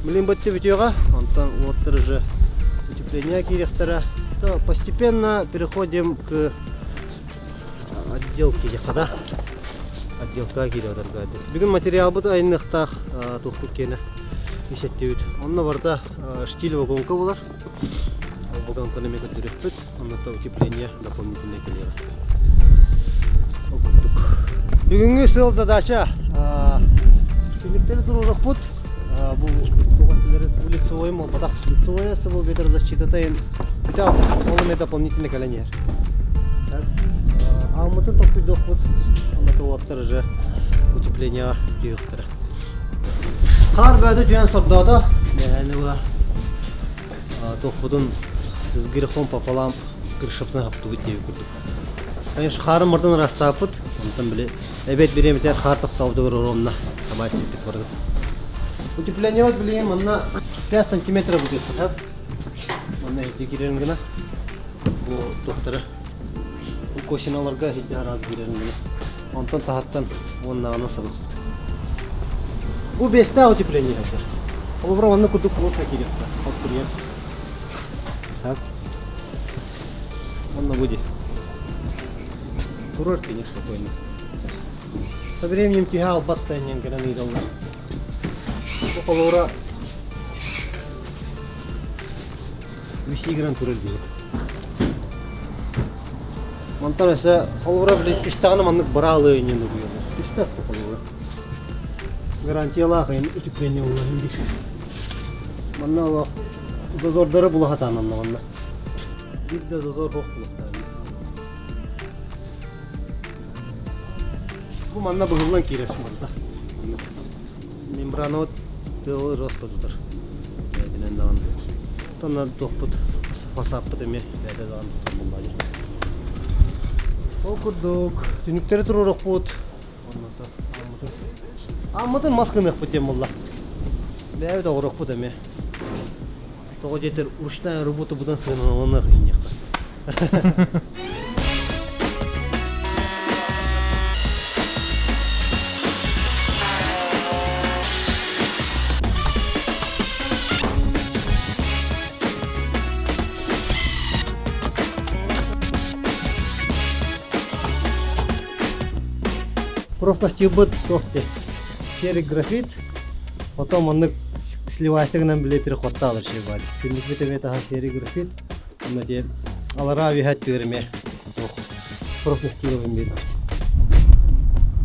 Блин, бытты видеоға, онтан оттыр же утепление керектері. Постепенно переходим к отделке жақада. Отделка керектері. Бүгін материал бұд айнықтақ тоқпық кені есеттеуіт. Онына барда штиль вагонка болар. Вагонканы мега дүрек бұд. Онната утепление дополнительный келері. Бүгінгі сыл задача. Кеніктері тұру бұд. Бұл лицевой мол, подах лицевой, с собой ветрозащита тайн. Хотя он дополнительный колонер. А мы тут только доход, он это вот же утепление директора. Kar bäde tüyen sordada. Yani bu tohpudun ızgırıqon papalam kırışıptın haptı bu diye kurduk. Yani şu karın mırdan rastapıt. Ondan bile evet bireyim biter kar tohtavdı görürümna. Sabah sepet vardı. Утепление вот bileyim onunla 5 santimetre bu diyorsun hep. Onunla hediye girelim gene. Bu doktora. Bu koşinalarga hediye razı girelim gene. Ondan tahattan onunla nasıl olsun. Bu 5'te утепление hazır. Ол бұрын оны күдік болып керек та. Алып көрген. Так. Он будет. Курортки неспокойно. Со временем тягал баттанен гранит доллар. Bu kolora висигран турел diyor. Montan ise kolora bile piştağını manlık bırağı yeni duruyor. Piştak bu kolora. Garantiyalı akıyın ütüpleniyor Allah'ın bir. Manna Allah dozorları bula hatan anlamında. Bir de dozor hok bulakta. Bu manna bıhırlan kireş manna. Membranot tığlı roskodudur. Yedinen dağın. Tonla tohput fasapıt eme yede dağın tutamılmayı. Okuduk. Tünükleri tururuk put. Ammadın maskınık bu temulla. Bäbi de oruk bu deme. Toğu jeter uruştan robotu budan sığınanlar inyekta. Профнастилбыт тохте. Серый графит. Потом он сливается к нам билет перехватал шевали. Фильмик это серый графит. Он где алара вихат тюрьме. Профнастиловым бит.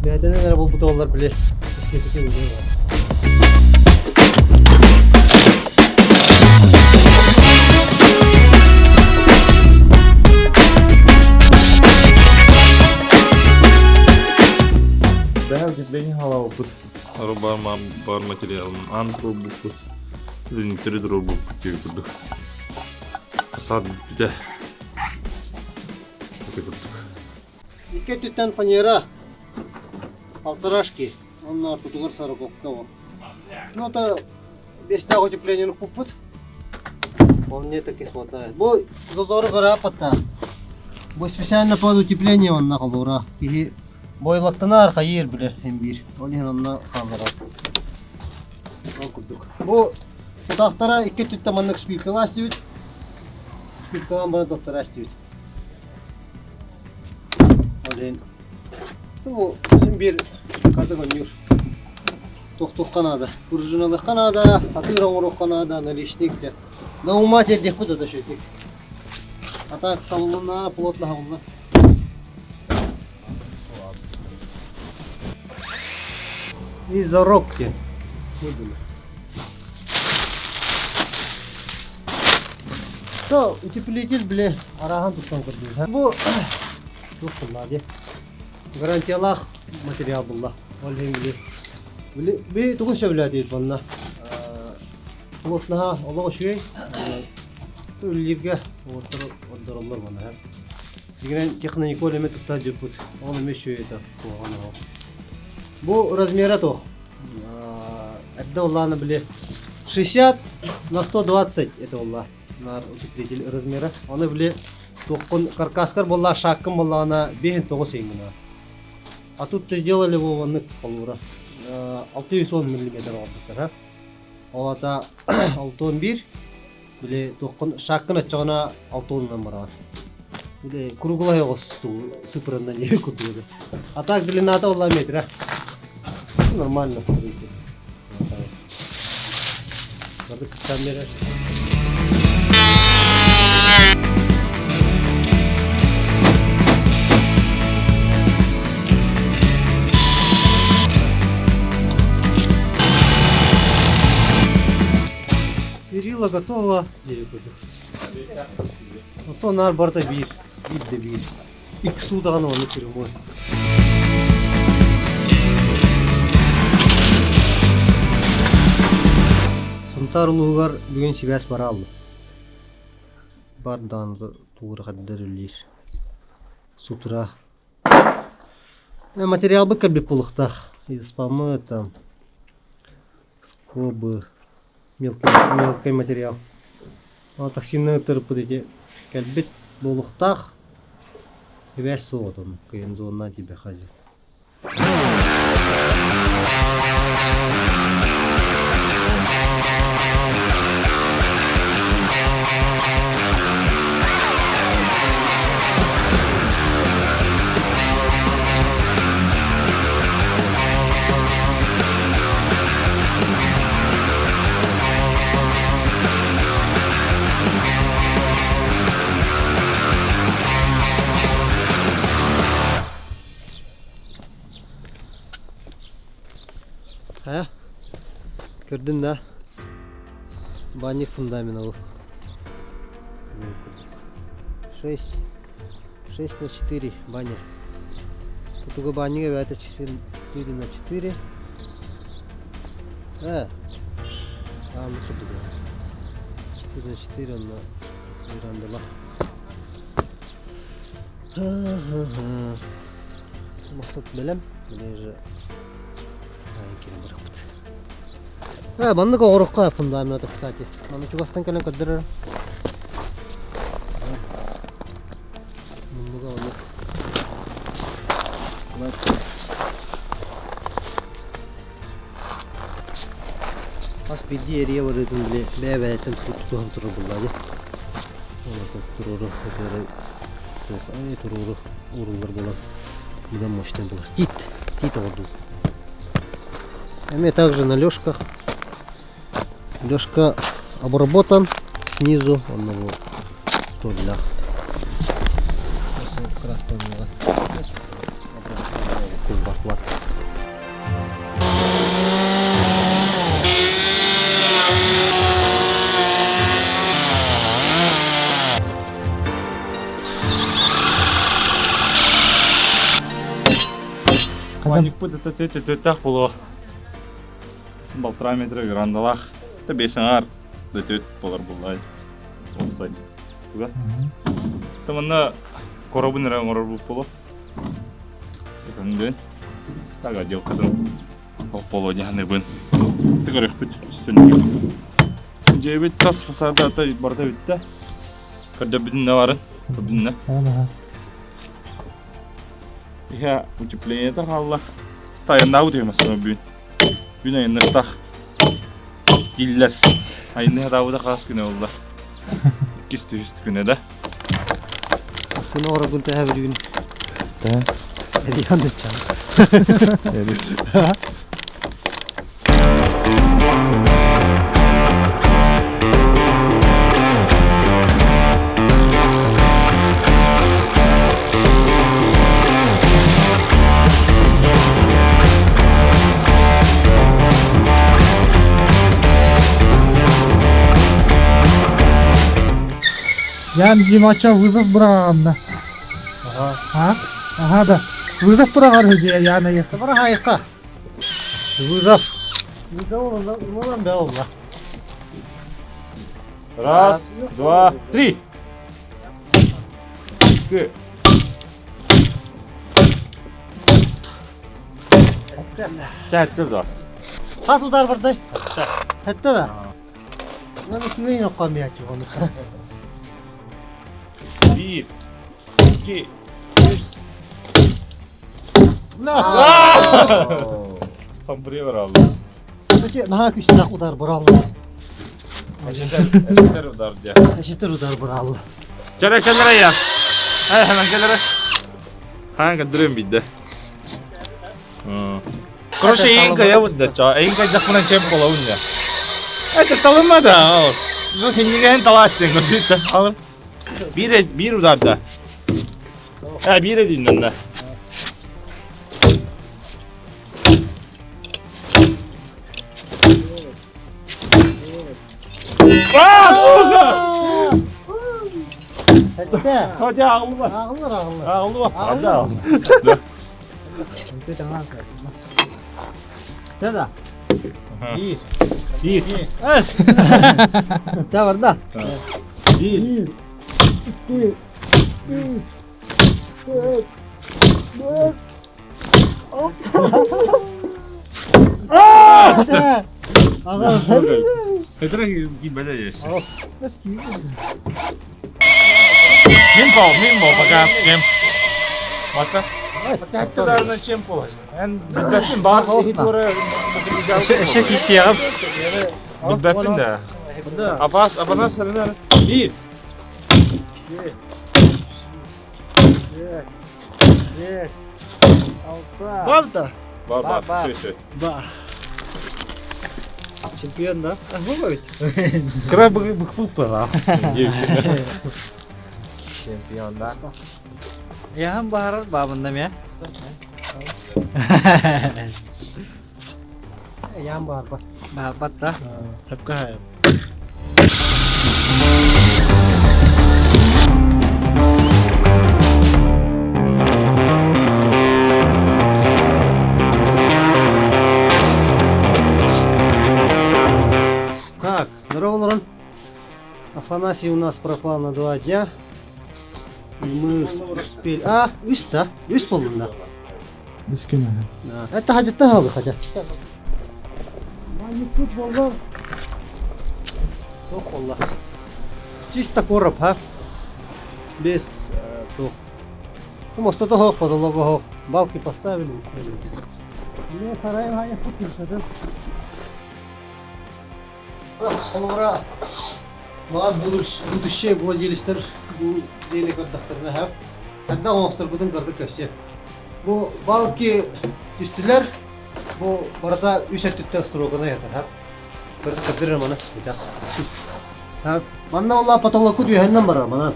Бәдәне нәре бул буталар биле. Daha gitmeyin hala okut. Araba var material, anko bukus. Zinitleri durur bu diye kurduk. Asad bir de. İki tütten fanera. Полторашки. Он тутугар сарок оккаво. Ну то бешта утепление купут. Вполне таки хватает. Бу зазоры гора патта. Бу специально под утепление он на колора. И бойлактанар хайыр биле хембир. Олин онна калдыра. Окудук. Бу тахтара iki tütten маннык шпильканы астыбыт. Шпильканы бара доктора астыбыт. Олин. Bu bir kategori tohtuk Kanada, Kurjunalı Kanada, Atıra Oruk Kanada, Nalişnik'te. Naumat edip bu da şöyle. Atak salonuna plotla havlu. Izorokti. То утеплитель бile arahan tuttan kurdu. Bu çok kullandı. Garantiyalak material bunlar. Olhem bile. Bir dokuz şöyle değil bunlar. Plotlaha Allah şey. Ölüge ortalar bana her. Diğer teknik element tutar yapıp onu meşhur eder. Bu размера то. Это Аллах бile 60 на 120 это Аллах. Нар утеплитель размера. Оны бile тоқын каркаскар болла шаккым болла она 5-9 сеңгина. А тут сделали его вон полура 610 мм алыптар. Олата 61 биле тоқын шаккын ачагына 610 бар. Биле круглая госту сыпырында не купили. А так длина-то Аллах метра. Нормально смотрите. Надо камера. Перила готова. Вот он нар барта бир де бир. Ик судаган оны керемой. Buntar uluğular bugün sibes bara aldı. Bardan tuğra kadar ölür. Sutura. Материал бы как полухтах. Из спамы там. Скобы. Мелкий материал. Вот так сильно тырпы эти. Кальбит полухтах. И весь сотом. Каензон на тебя ходит. Ha? Gördün de banник фундамент был 6 на 4 баннер. Тут банник это 4 на 4. Ну тут 4 на 4 он на верандала. Маслок белем, мне же баннык оғырыққа фундаменты, кстати. Маны чугастан кәлін көддірір. Мұндыға оны. Ас бірді ерия барыдың біле бәй-бәйтін тұтуған тұры бұлады. Оны тұруры, тұруры ұрылар болады. Бұдан мощный бұлар. Тит оғырды. И также на лёжках. Лёжка обработан снизу, он его столях. Краска была. Колбасла. Банник будет это так было. 1,5 метр верандалах. Это бесенар. Да төт болар булай. Олсай. Туга. Таманна коробын раңор бул боло. Экенде. Тага делкадан. Ополо яны бын. Тегерек бит үстүнө. Жебит тас фасада ата барда битте. Кырда бидин наварын. Бидин. Я утепление та халла. Тайында утемасына бүйүн. Bugün ayında tak diller. Ayında da burada kas günü oldu. İkisi üstü güne de. Seni oraya bunu tehe bir gün. Tehe? Eli yandı canım. Evet. Yani Димача вызов брағанда. Ага да. Вызов брағар өде яна есі. Бара хайыққа. Вызов. Вызов olan be olma. Раз, два, три. Çerttir da. Kas udar barday. Hatta da. Lan üstüne yok kamya ki onu. 1, 2, 3. Tam buraya var abi. Peki daha küçük udar buralı. Eşitler udar diye. Eşitler udar buralı. Gel kenara ya. Hadi hemen kenara. Hangi durum bitti? Короче, Инка я вот да, чё, Инка захвана чем половин я. Это талыма да, о. Ну, хинниген таласың, götürdü, alır. Bir udarda. Ha, bir edinden de. Hatta. Hadi ağlı var. Ağılır ağılır. Ağlı var. Hadi ağlı. Dede. 1, Bir. Çağır da. Bir. Ağam. Kadıra gimana ya? Мимбо, пока. Кем? Мата? Kadarına çempo. Ben düzelttim. Bağır hit oraya. Eşek işi ya. Düzelttim de. Abbas, abana sarılar. Bir. Yes. Balta. Var. Şey. Чемпион, да? А вы Kıra bıktık para. Champion da. Ya ham bahar babandam ya. Yan var bak. Bapat dah. Hep kahaya. Так, здорово, Лоран. Афанасий у нас пропал на 2 дня. И мы успели... А, üst да? Üst полында. Да. Это хадиттен алды хотя. Жоқ болла. Чисто короб, а? Без тух. Ну, может, это хох, подолого хох. Балки поставили. Не, сараем, ханя, путился, Олора, маған будущее владелистер бұл дейлі көрдіқтеріне әп. Әдна оңыстыр бұдың көрдік көпсе. Бұл балки түстілер, бұл барата үсәттіттен строгына етір әп. Көрдік көрдірі маны. Манна олла потолоку дүйәннен бара мана.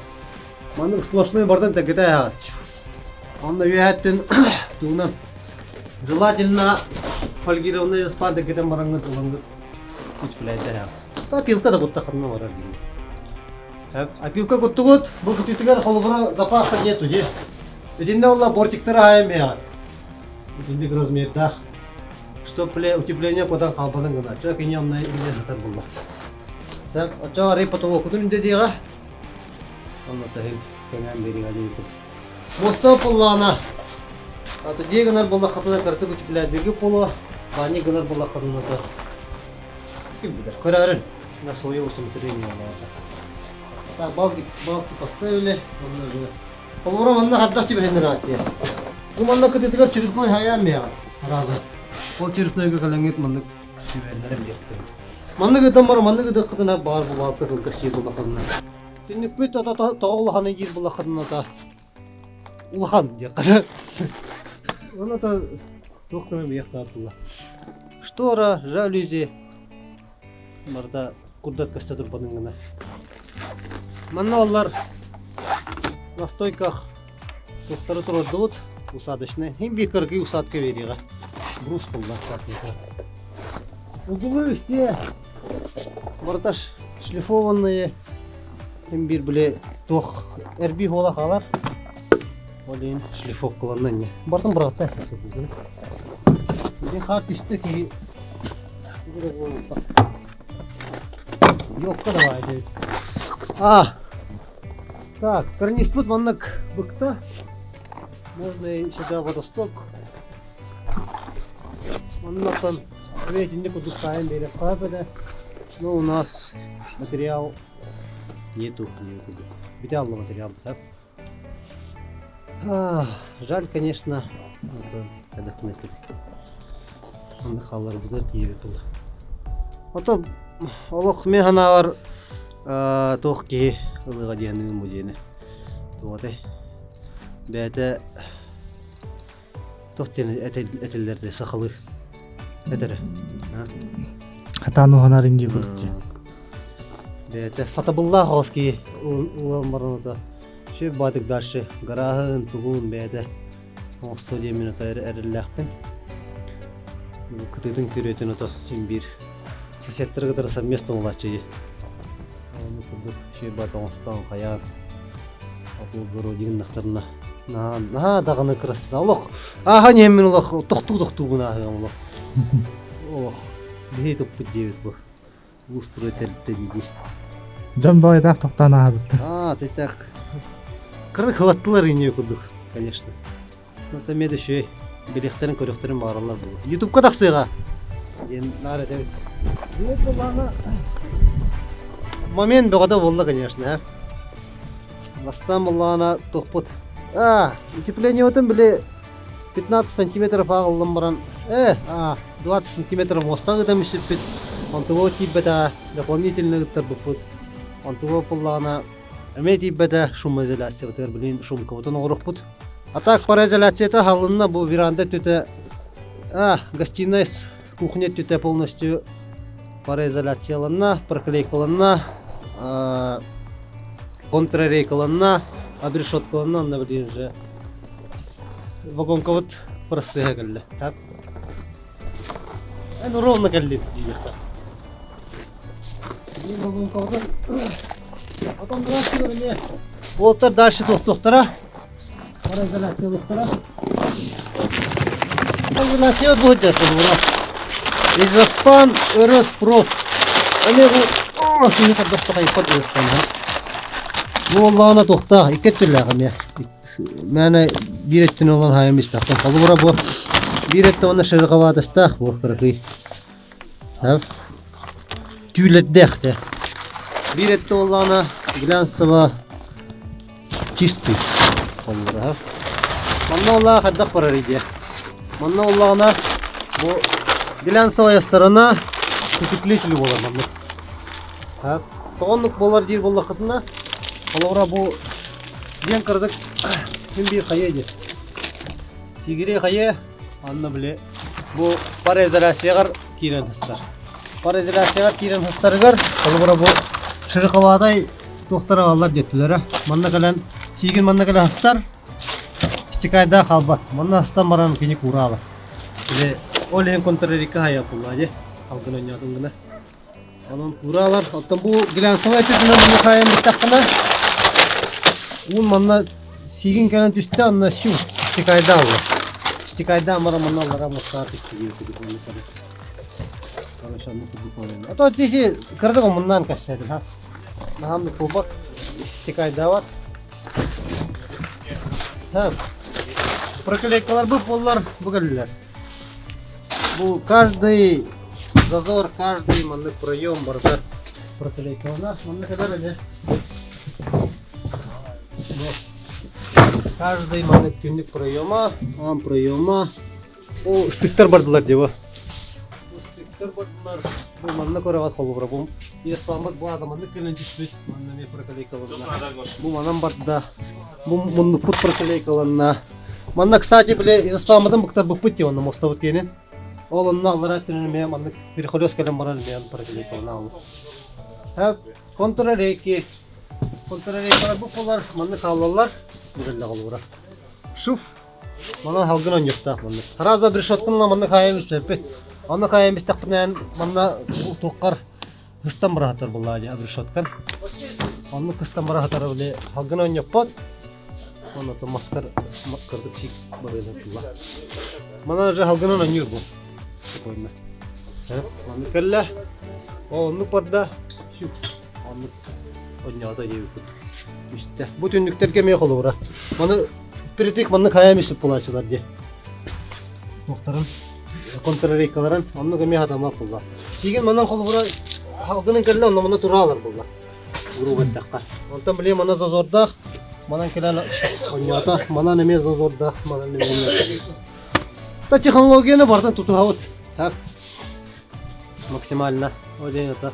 Манның сплошной бардан тәкеті әғат. Манна үйәттен туғынан. Желательно фольгированный спад тәкетен бараңғы тұлаңғы. Опилка да гутта ханна варар дигән. Опилка гутты гут, бу күтүтүгәр холгора запаса нету де. Эдинде улла бортиктер аймя. Эдинде размерда. Чтоб утепление подан калбадан гына. Чак инямна иле затар булла. Так, ача рей потолок күтүнде дига. Анна тахил кенән берига дейт. Моста пуллана. Ата дигәнәр булла хатына карты утепләдеге поло. Бани гынар булла хатына. Көрәрін на свое усмотрение. Так, балки поставили. Полвора манна хаддах тебе хендерати. Bu manna kıtıklar çırpmayı hayal mi ya? Razı. O çırpmayı kalengit manna çivenlere bilektir. Manna kıtıklar var, manna kıtıklar bağır bu balkı kılkı şey bu lakadına. Şimdi küt ata tağıl hanı gir bu lakadına da. Ulahan diye kadar. Ona da doktorun bir yaktardılar. Штора, жалюзи. Марда курдат кастатыр баныңына. Манна олар на стойках тоқтары тұрдыгыт усадочный. Хим бекерге усадка берига. Брус болла шатника. Углы все мардаш шлифованные. Хим бир биле тох эрби хола халар. Олин шлифовкаланнан. Бартын братта. Бе хат исте ки Ёпка давай. Так, карниз тут маннак быкта. Можно и сюда водосток. Маннатан ветинде подушаем берег папеда. Но у нас материал нету. Идеальный материал, да? Жаль, конечно, когда хнетит. Андахалар будет ебетул. Ото Олох мен ханавар тоқки ылыға дейіннің музейіне. Тоғады. Бәді тоқтен әтелерді сақылыр. Әтері. Хатану ханарым деп көрді. Бәді сатабылла хоски уан барынада. Шөп бадық даршы. Гарағын, тұғын бәді. 10 минут әрілләқпен. Күтетін түретін ото бір. Соседтер которые совместно улачили. Мы тут еще батон стал хаяр. Апул городин нахтарна. На даганы красота. Аллах. Ага немен Аллах. Тохту гына Аллах. Ох. Бей топ 9 бу. устроить dedi. Жан бойда тоқтана азыпты. Так. Кырды хваттылар ине курдук, конечно. Но там еде шөй билеттерин көрөктөрүн бааралар болду. YouTube'га таксыга. Ен нары деп. Бу булана момент богода болду, конечно. Бастан булана токпут. Утепление отын биле 15 сантиметров агылым баран. 20 сантиметров мостагы да мисиппит. Антуго тибета дополнительный тарбупут. Антуго булана эмети беда шумоизоляция вот блин шумка вот он огрохпут. А так пароизоляцияда халынна бу веранда төтө гостиная кухня төтө полностью пароизоляцияланна, проклейкаланна, контррейкаланна, обрешеткаланна на блин же. Вагонка вот просыга галле. Так. Ну ровно галле диется. Вагонка вот. Потом здравствуйте. Вот дальше доктора. Пароизоляция доктора. Пароизоляция будет это было. Изоспан, Эроспроф. Они вот, не так доктора и подвеспан. Ну Allah'ına doktor, iki türlü Mene bir ettin olan hayım istaktan. Kalı bu. Bir etti ona şırığı vadıstak bu kırıkı. Tüylet dekte. Bir etti Allah'ına глянцево чистый. Манна Аллах хаддак парар иде. Манна Аллах'ına bu глянцевая сторона утеплитель болар манна. Тоғынлық болар дейір болар қытына. Қалаура bu ден кырдык күн bir қая еді. Тегере қая анны біле. Bu пароизоляцияғар кейрен хыстар. Пароизоляцияғар кейрен хыстарығар қалаура bu Шырықавадай доктора алар деттілері. Манна калан, сиген манна калан хастар, стекайда қалбат. Манна хастан баран кенек уралы. Или олеген контррейка хая пулла, алгын ойнадың гына. Анын уралар, оттан бұл глянцевая түтіні манна хайын біттаққына. Он манна сиген калан түсті, анна шу стекайда алды. Стекайда мара манна алара мұстар түстіге өтігі. А то тихи кырдык мындан кассайды, ха. Нахамды кубак стекайда вот. Проклейкалар бұл болар бұгылылар. Бұл каждый зазор, каждый мандык проем бардар проклейкалар. Мандык кадар әлі. Каждый мандык түндік проема, ам проема. О, стыктар бардылар дева. Bu manna koravat kolubra bu. Yespamat bu adamın kelen düşmüş. Manna me prokleykalarına. Bu manam barda. Bu munnu put prokleykalarına. Manna kстати bile yespamatın buktar bu putti onu mostavut kenin. Olun nağlara tünme manna bir xolos kelen baran me prokleykalarına al. Ha kontrreyki. Kontrreykalar bu polar manna kallarlar. Güzel kolubra. Şuf. Manna halgın oynuyorta manna. Haraza bir şotkınla manna kaymış tepe. Onu kaya mistakpınan manna toqqar hıstan bırahatır bullaca bir şotkan. Onu kıstan bırahatır bile halgın oynayıpad. Onu da maskar kırdık şik barıyla bullah. Mana önce halgın oynayır bu. Onu kella. Onu parda. Onu oynayada yiyip. İşte bu tünlükler kemeye kolu bura. Mana kritik manna kaya misip bullaçılar diye. Doktorun. Kontrreykaların onu kemeye adamlar bullah. Sigen mandan kolu bura halgının kella onu mana turalar bullah. Grubu dakka. Ondan bile mana zazorda. Mana kella oynayada. Mana neme zazorda. Mana neme oynayada. Ta технологияны бардан туту хавут. Так. Максимально. Öyle da.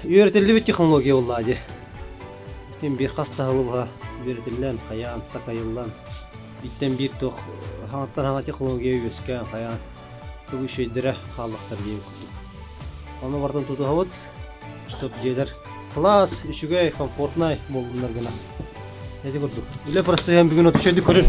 Öğretildi bir teknoloji vallahi. Hem bir hastalığa öğretilen kayan, takayılan. Bitten bir tok hanattan hana teknolojiye üsken kayan. Bu şeylere halıqlar diye. Onu bardan tutu hawut. Чтоб жедер класс, ишугай комфортнай болдулар гына. Эди көрдүк. Иле просто hem бүгүн өтүшөдү көрүн.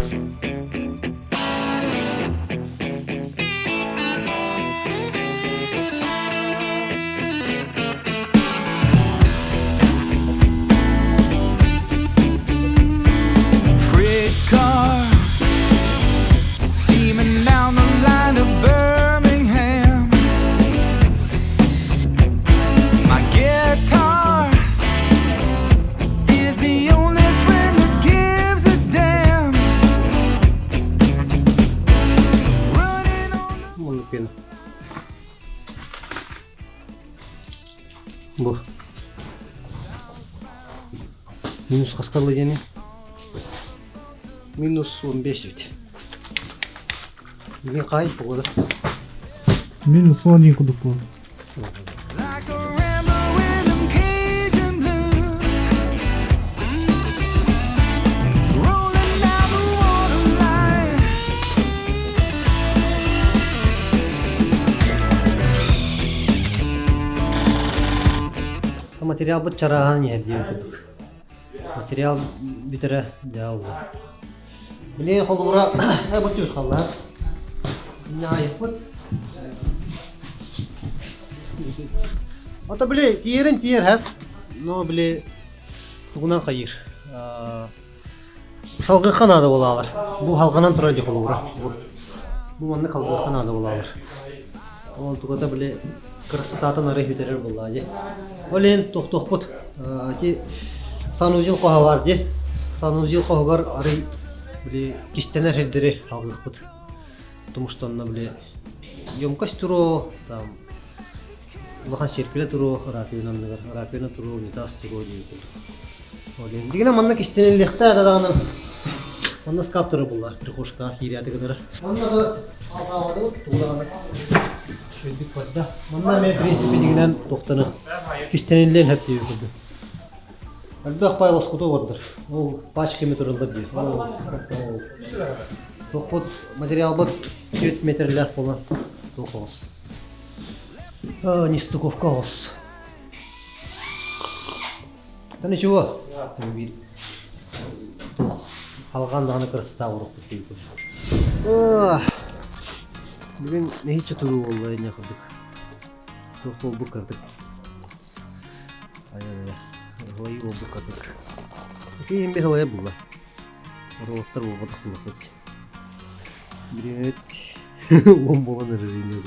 Минус каскалы жени. Минус 15 бит. Мне кай погода. Минус 10 кудук бұл. Материал бит чараган не кудук. Материал битере жабылды. Биле холура бутур халла. Найпыт. Ата биле тиерин тиер хәп. Но биле тугунан кайыр. Салгы ханада булалар. Бу халканан тора ди холура. Бу манны халкы ханада булалар. Ол тугата биле красотатын ары битерер булла же. Олен тохтохпут. Ти санузил кога бар же. Санузил когар ары биле кистенер хелдере халгыпыт. Потому что она, бля, емкость туру, там, лохан серпиле туру, раквина туру, унитаз туру, дейт. Дегенде манна кистенен лехта ададагынан, манна скаптыры булла, прихошка, хириаты кадары. Манна алгавады вот, тугдаганы, шөлдік бадда. Манна мен принципе дегенен тоқтаны, кистененлен хәп дейі күрді. Әлбәқ байлас құты ордыр, ол пачкеме турылды бей. Тохот материал бот 4 метрлер пола. Тохос. Не стыковка ос. Да ничего. Тох. Алгандагы красота урок дейт. Бүгүн нече туру болду эне кылдык. Тохол бу кырдык. Ай, бу кырдык. Кийин бир алай булла. Роттар болбодук булат. Привет. Он был на режиме.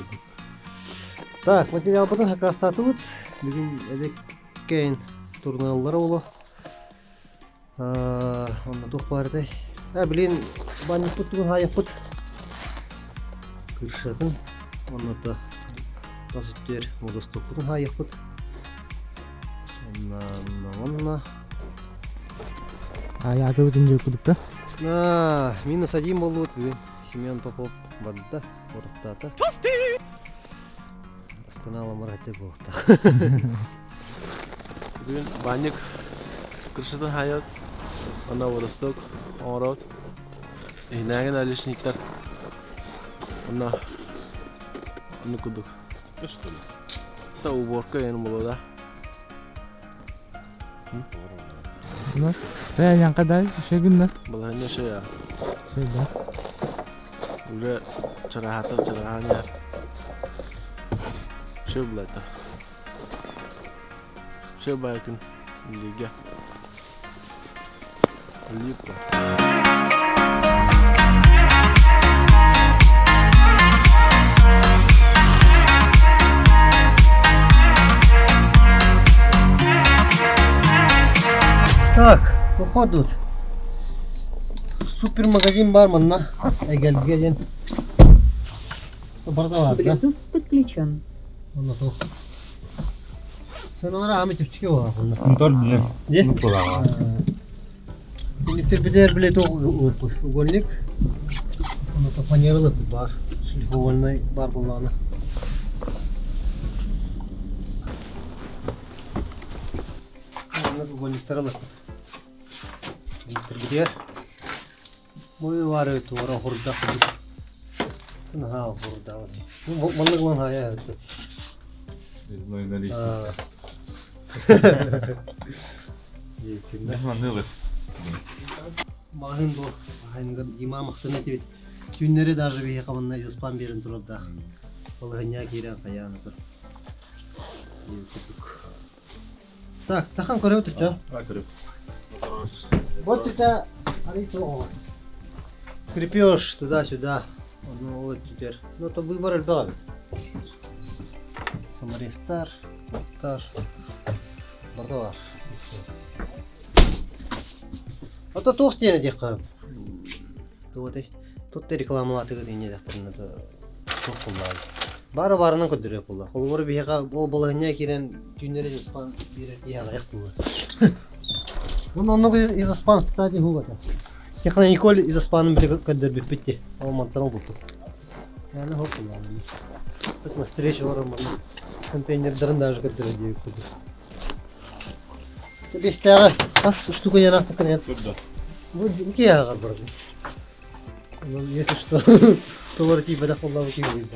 Так, материал потом как раз тут. Бүгін элеккен турналары болу. Онда тоқ барды. Білен банник бұттығын аяқ бұт. Кіршатын. Онда да тазыттер модостық бұтын аяқ бұт. Онда. Аяғы өтін жек бұдық та? Минус 1 болу өтті. Семен Попов бадда, орықтата. Астанала марате болта. Бүгін банник кіршідің хайат, ана орыстық, оңырауд. Инәген әлішниктер. Ана күдік. Та уборка ені болу да. Бәйен қадай, шегінді? Бұл әне ше я. Шейді. Уже чарахан яр. Ше бұлайта. Ше байкын лиге. Липа. Так, походу супермагазин бар манна. Эгелген. Бардават. Bluetooth подключен. Онда то. Саналар амитивчике бар. Антор биле. Де? Ну кулага. Нефтербедер биле то угольник. Онда то фанерлы бар. Шлифованный бар булланы. Онда угольниктары. Нефтербедер. Мой вары тура хурда худук. Тынха хурда. Ну малыглан хая это. Изной наличник. Екинде. Манылы. Магын бу. Ханга дима мактана тибит. Күннәре даже бие камынна испан берин турда. Болгоня кире каяны тур. Так, тахан көрөп турчу. Акырып. Вот это арито. Крепёшь туда-сюда. Ну вот теперь. Ну то выбор альбом. Самарестар, монтаж, бардавар. А то тохтене дек кап. Тут рекламалаты гыне дактырына да тохуллар. Бары-барынан көдөрөп булла. Колбор бияга бол болгоня кирен түннөрү испан берет яга яктылы. Он много из испанцев, кстати, губата. Техна Николь из испанцев были когда бипити, а он монтанул был. Я на гопу надо. Так на встречу вором контейнер драндаж когда людей куда. Тебе стяга, ас штука не нахуй нет. Вот где я говорю. Ну если что, то ворти бедахол лавы кивит.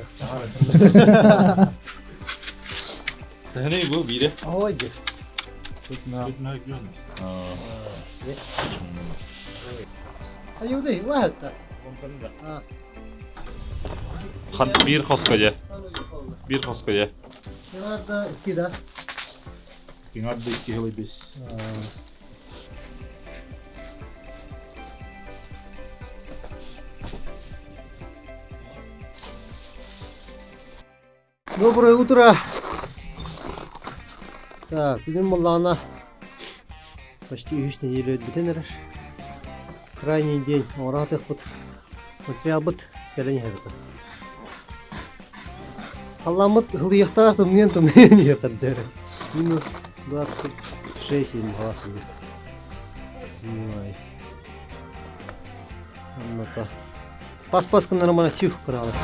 Тахны был бире. Ой, где? Аюды, ладно. Хан бир хоскоя. Бир хоскоя. Надо кида. Кингар бейки хелой бис. Доброе утро. Так, бүгін моллана почти 3 неделю өтбітен крайний день оратых вот материалбыт келене хәзер. Халамыт гылыяктар тумнен якадыр. Минус 26 градусов. Ой. Анната. Паспаска нормально тихо кралась.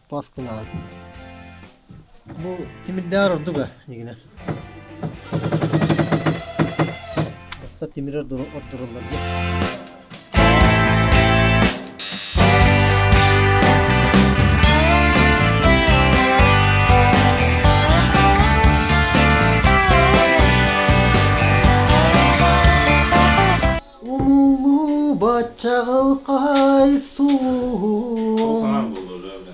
Паскынан. Bu timirler orduga negine. Başka timirler ordururlar. Umulu bacağıl kaysu.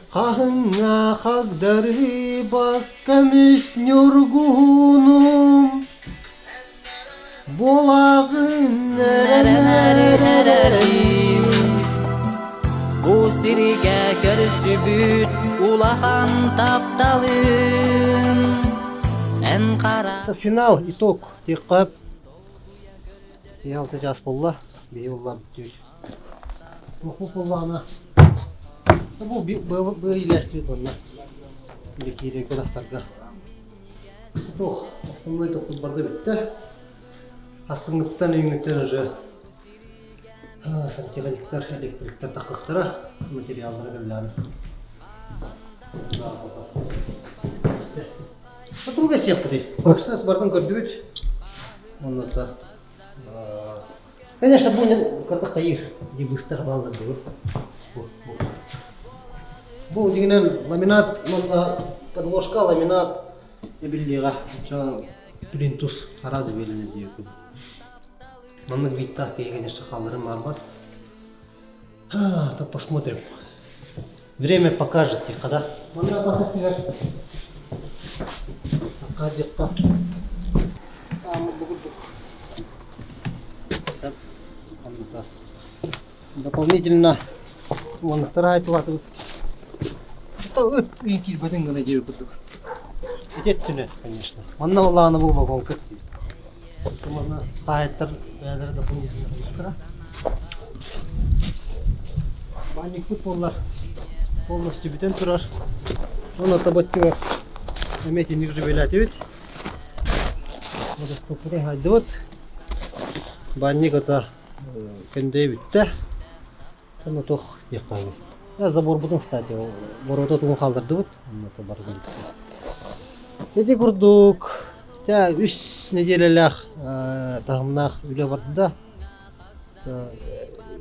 Қағыңа қағдары басқамыз нұргунум Болағын әрәнәрім Бұл сірге көрсібіт улахан тапталым Ән қара Финал, итог, текқап 6 жас болла, бейоллар бүтті Оқу боллағына Bu iyileştiriyor onlar. Dikiri kadasarga. Tuh, основной топот барды битті. Асыңлықтан үйіңіктен уже сантехниктер, электриктер тақықтыра материалдары көлләні. Потуға сеқті дейді. Процесс бардың көрді бүт. Онната. Конечно, бұл қырдық қайыр. Дебустар балды бұл. Бұл дегенен ламинат, подложка, ламинат ебілдеға, плинтус таразы беліне дейік. Мұның виттақ кейгені шақалырым арбат. Так посмотрим. Время покажет тихо, Мұның атасы келер. Тақа депқа. Дополнительно вон вторая айтылады. Это инкиль бәтін ғана деу күдік. Ететсіне, конечно. Манна олағаны бұл бағон күтті. Можно тайттар бәдір дополнительно қылыстыра. Банник футболлар полностью бітен тұрар. Оны табаттыға әметі ниржі беләті өт. Вот стопыры хайды вот. Банник ота кәндей бітті. Оны тоқ деққаны. Забор будем, кстати, ворота тугун калдырды бут. Онда бар келди. Эти курдук. Та 3 неделялах тагымнах үйлө барды да.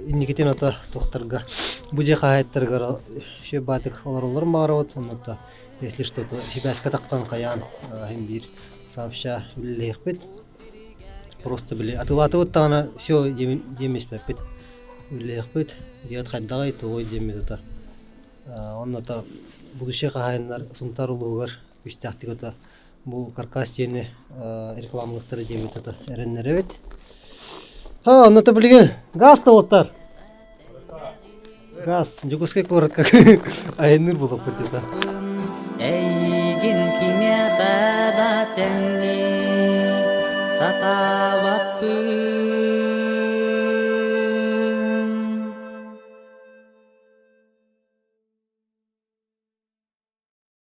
Индикетен ата токтарга. Бу жака айттарга шебатык олар барып, онда если что-то сибаска тактан каян, бир сообща билехпет. Просто биле. Атылаты вот тана всё демес пепет. Билехпет. Дият хаддагай той демеда. Онната будущее кайнар сумтар улугар күстәктигә бу каркас тене рекламалыктар демеда эреннер бит. Онната билген газ тавыттар. Газ, жүгөскө коротко. Айныр булып кетти. тенни сата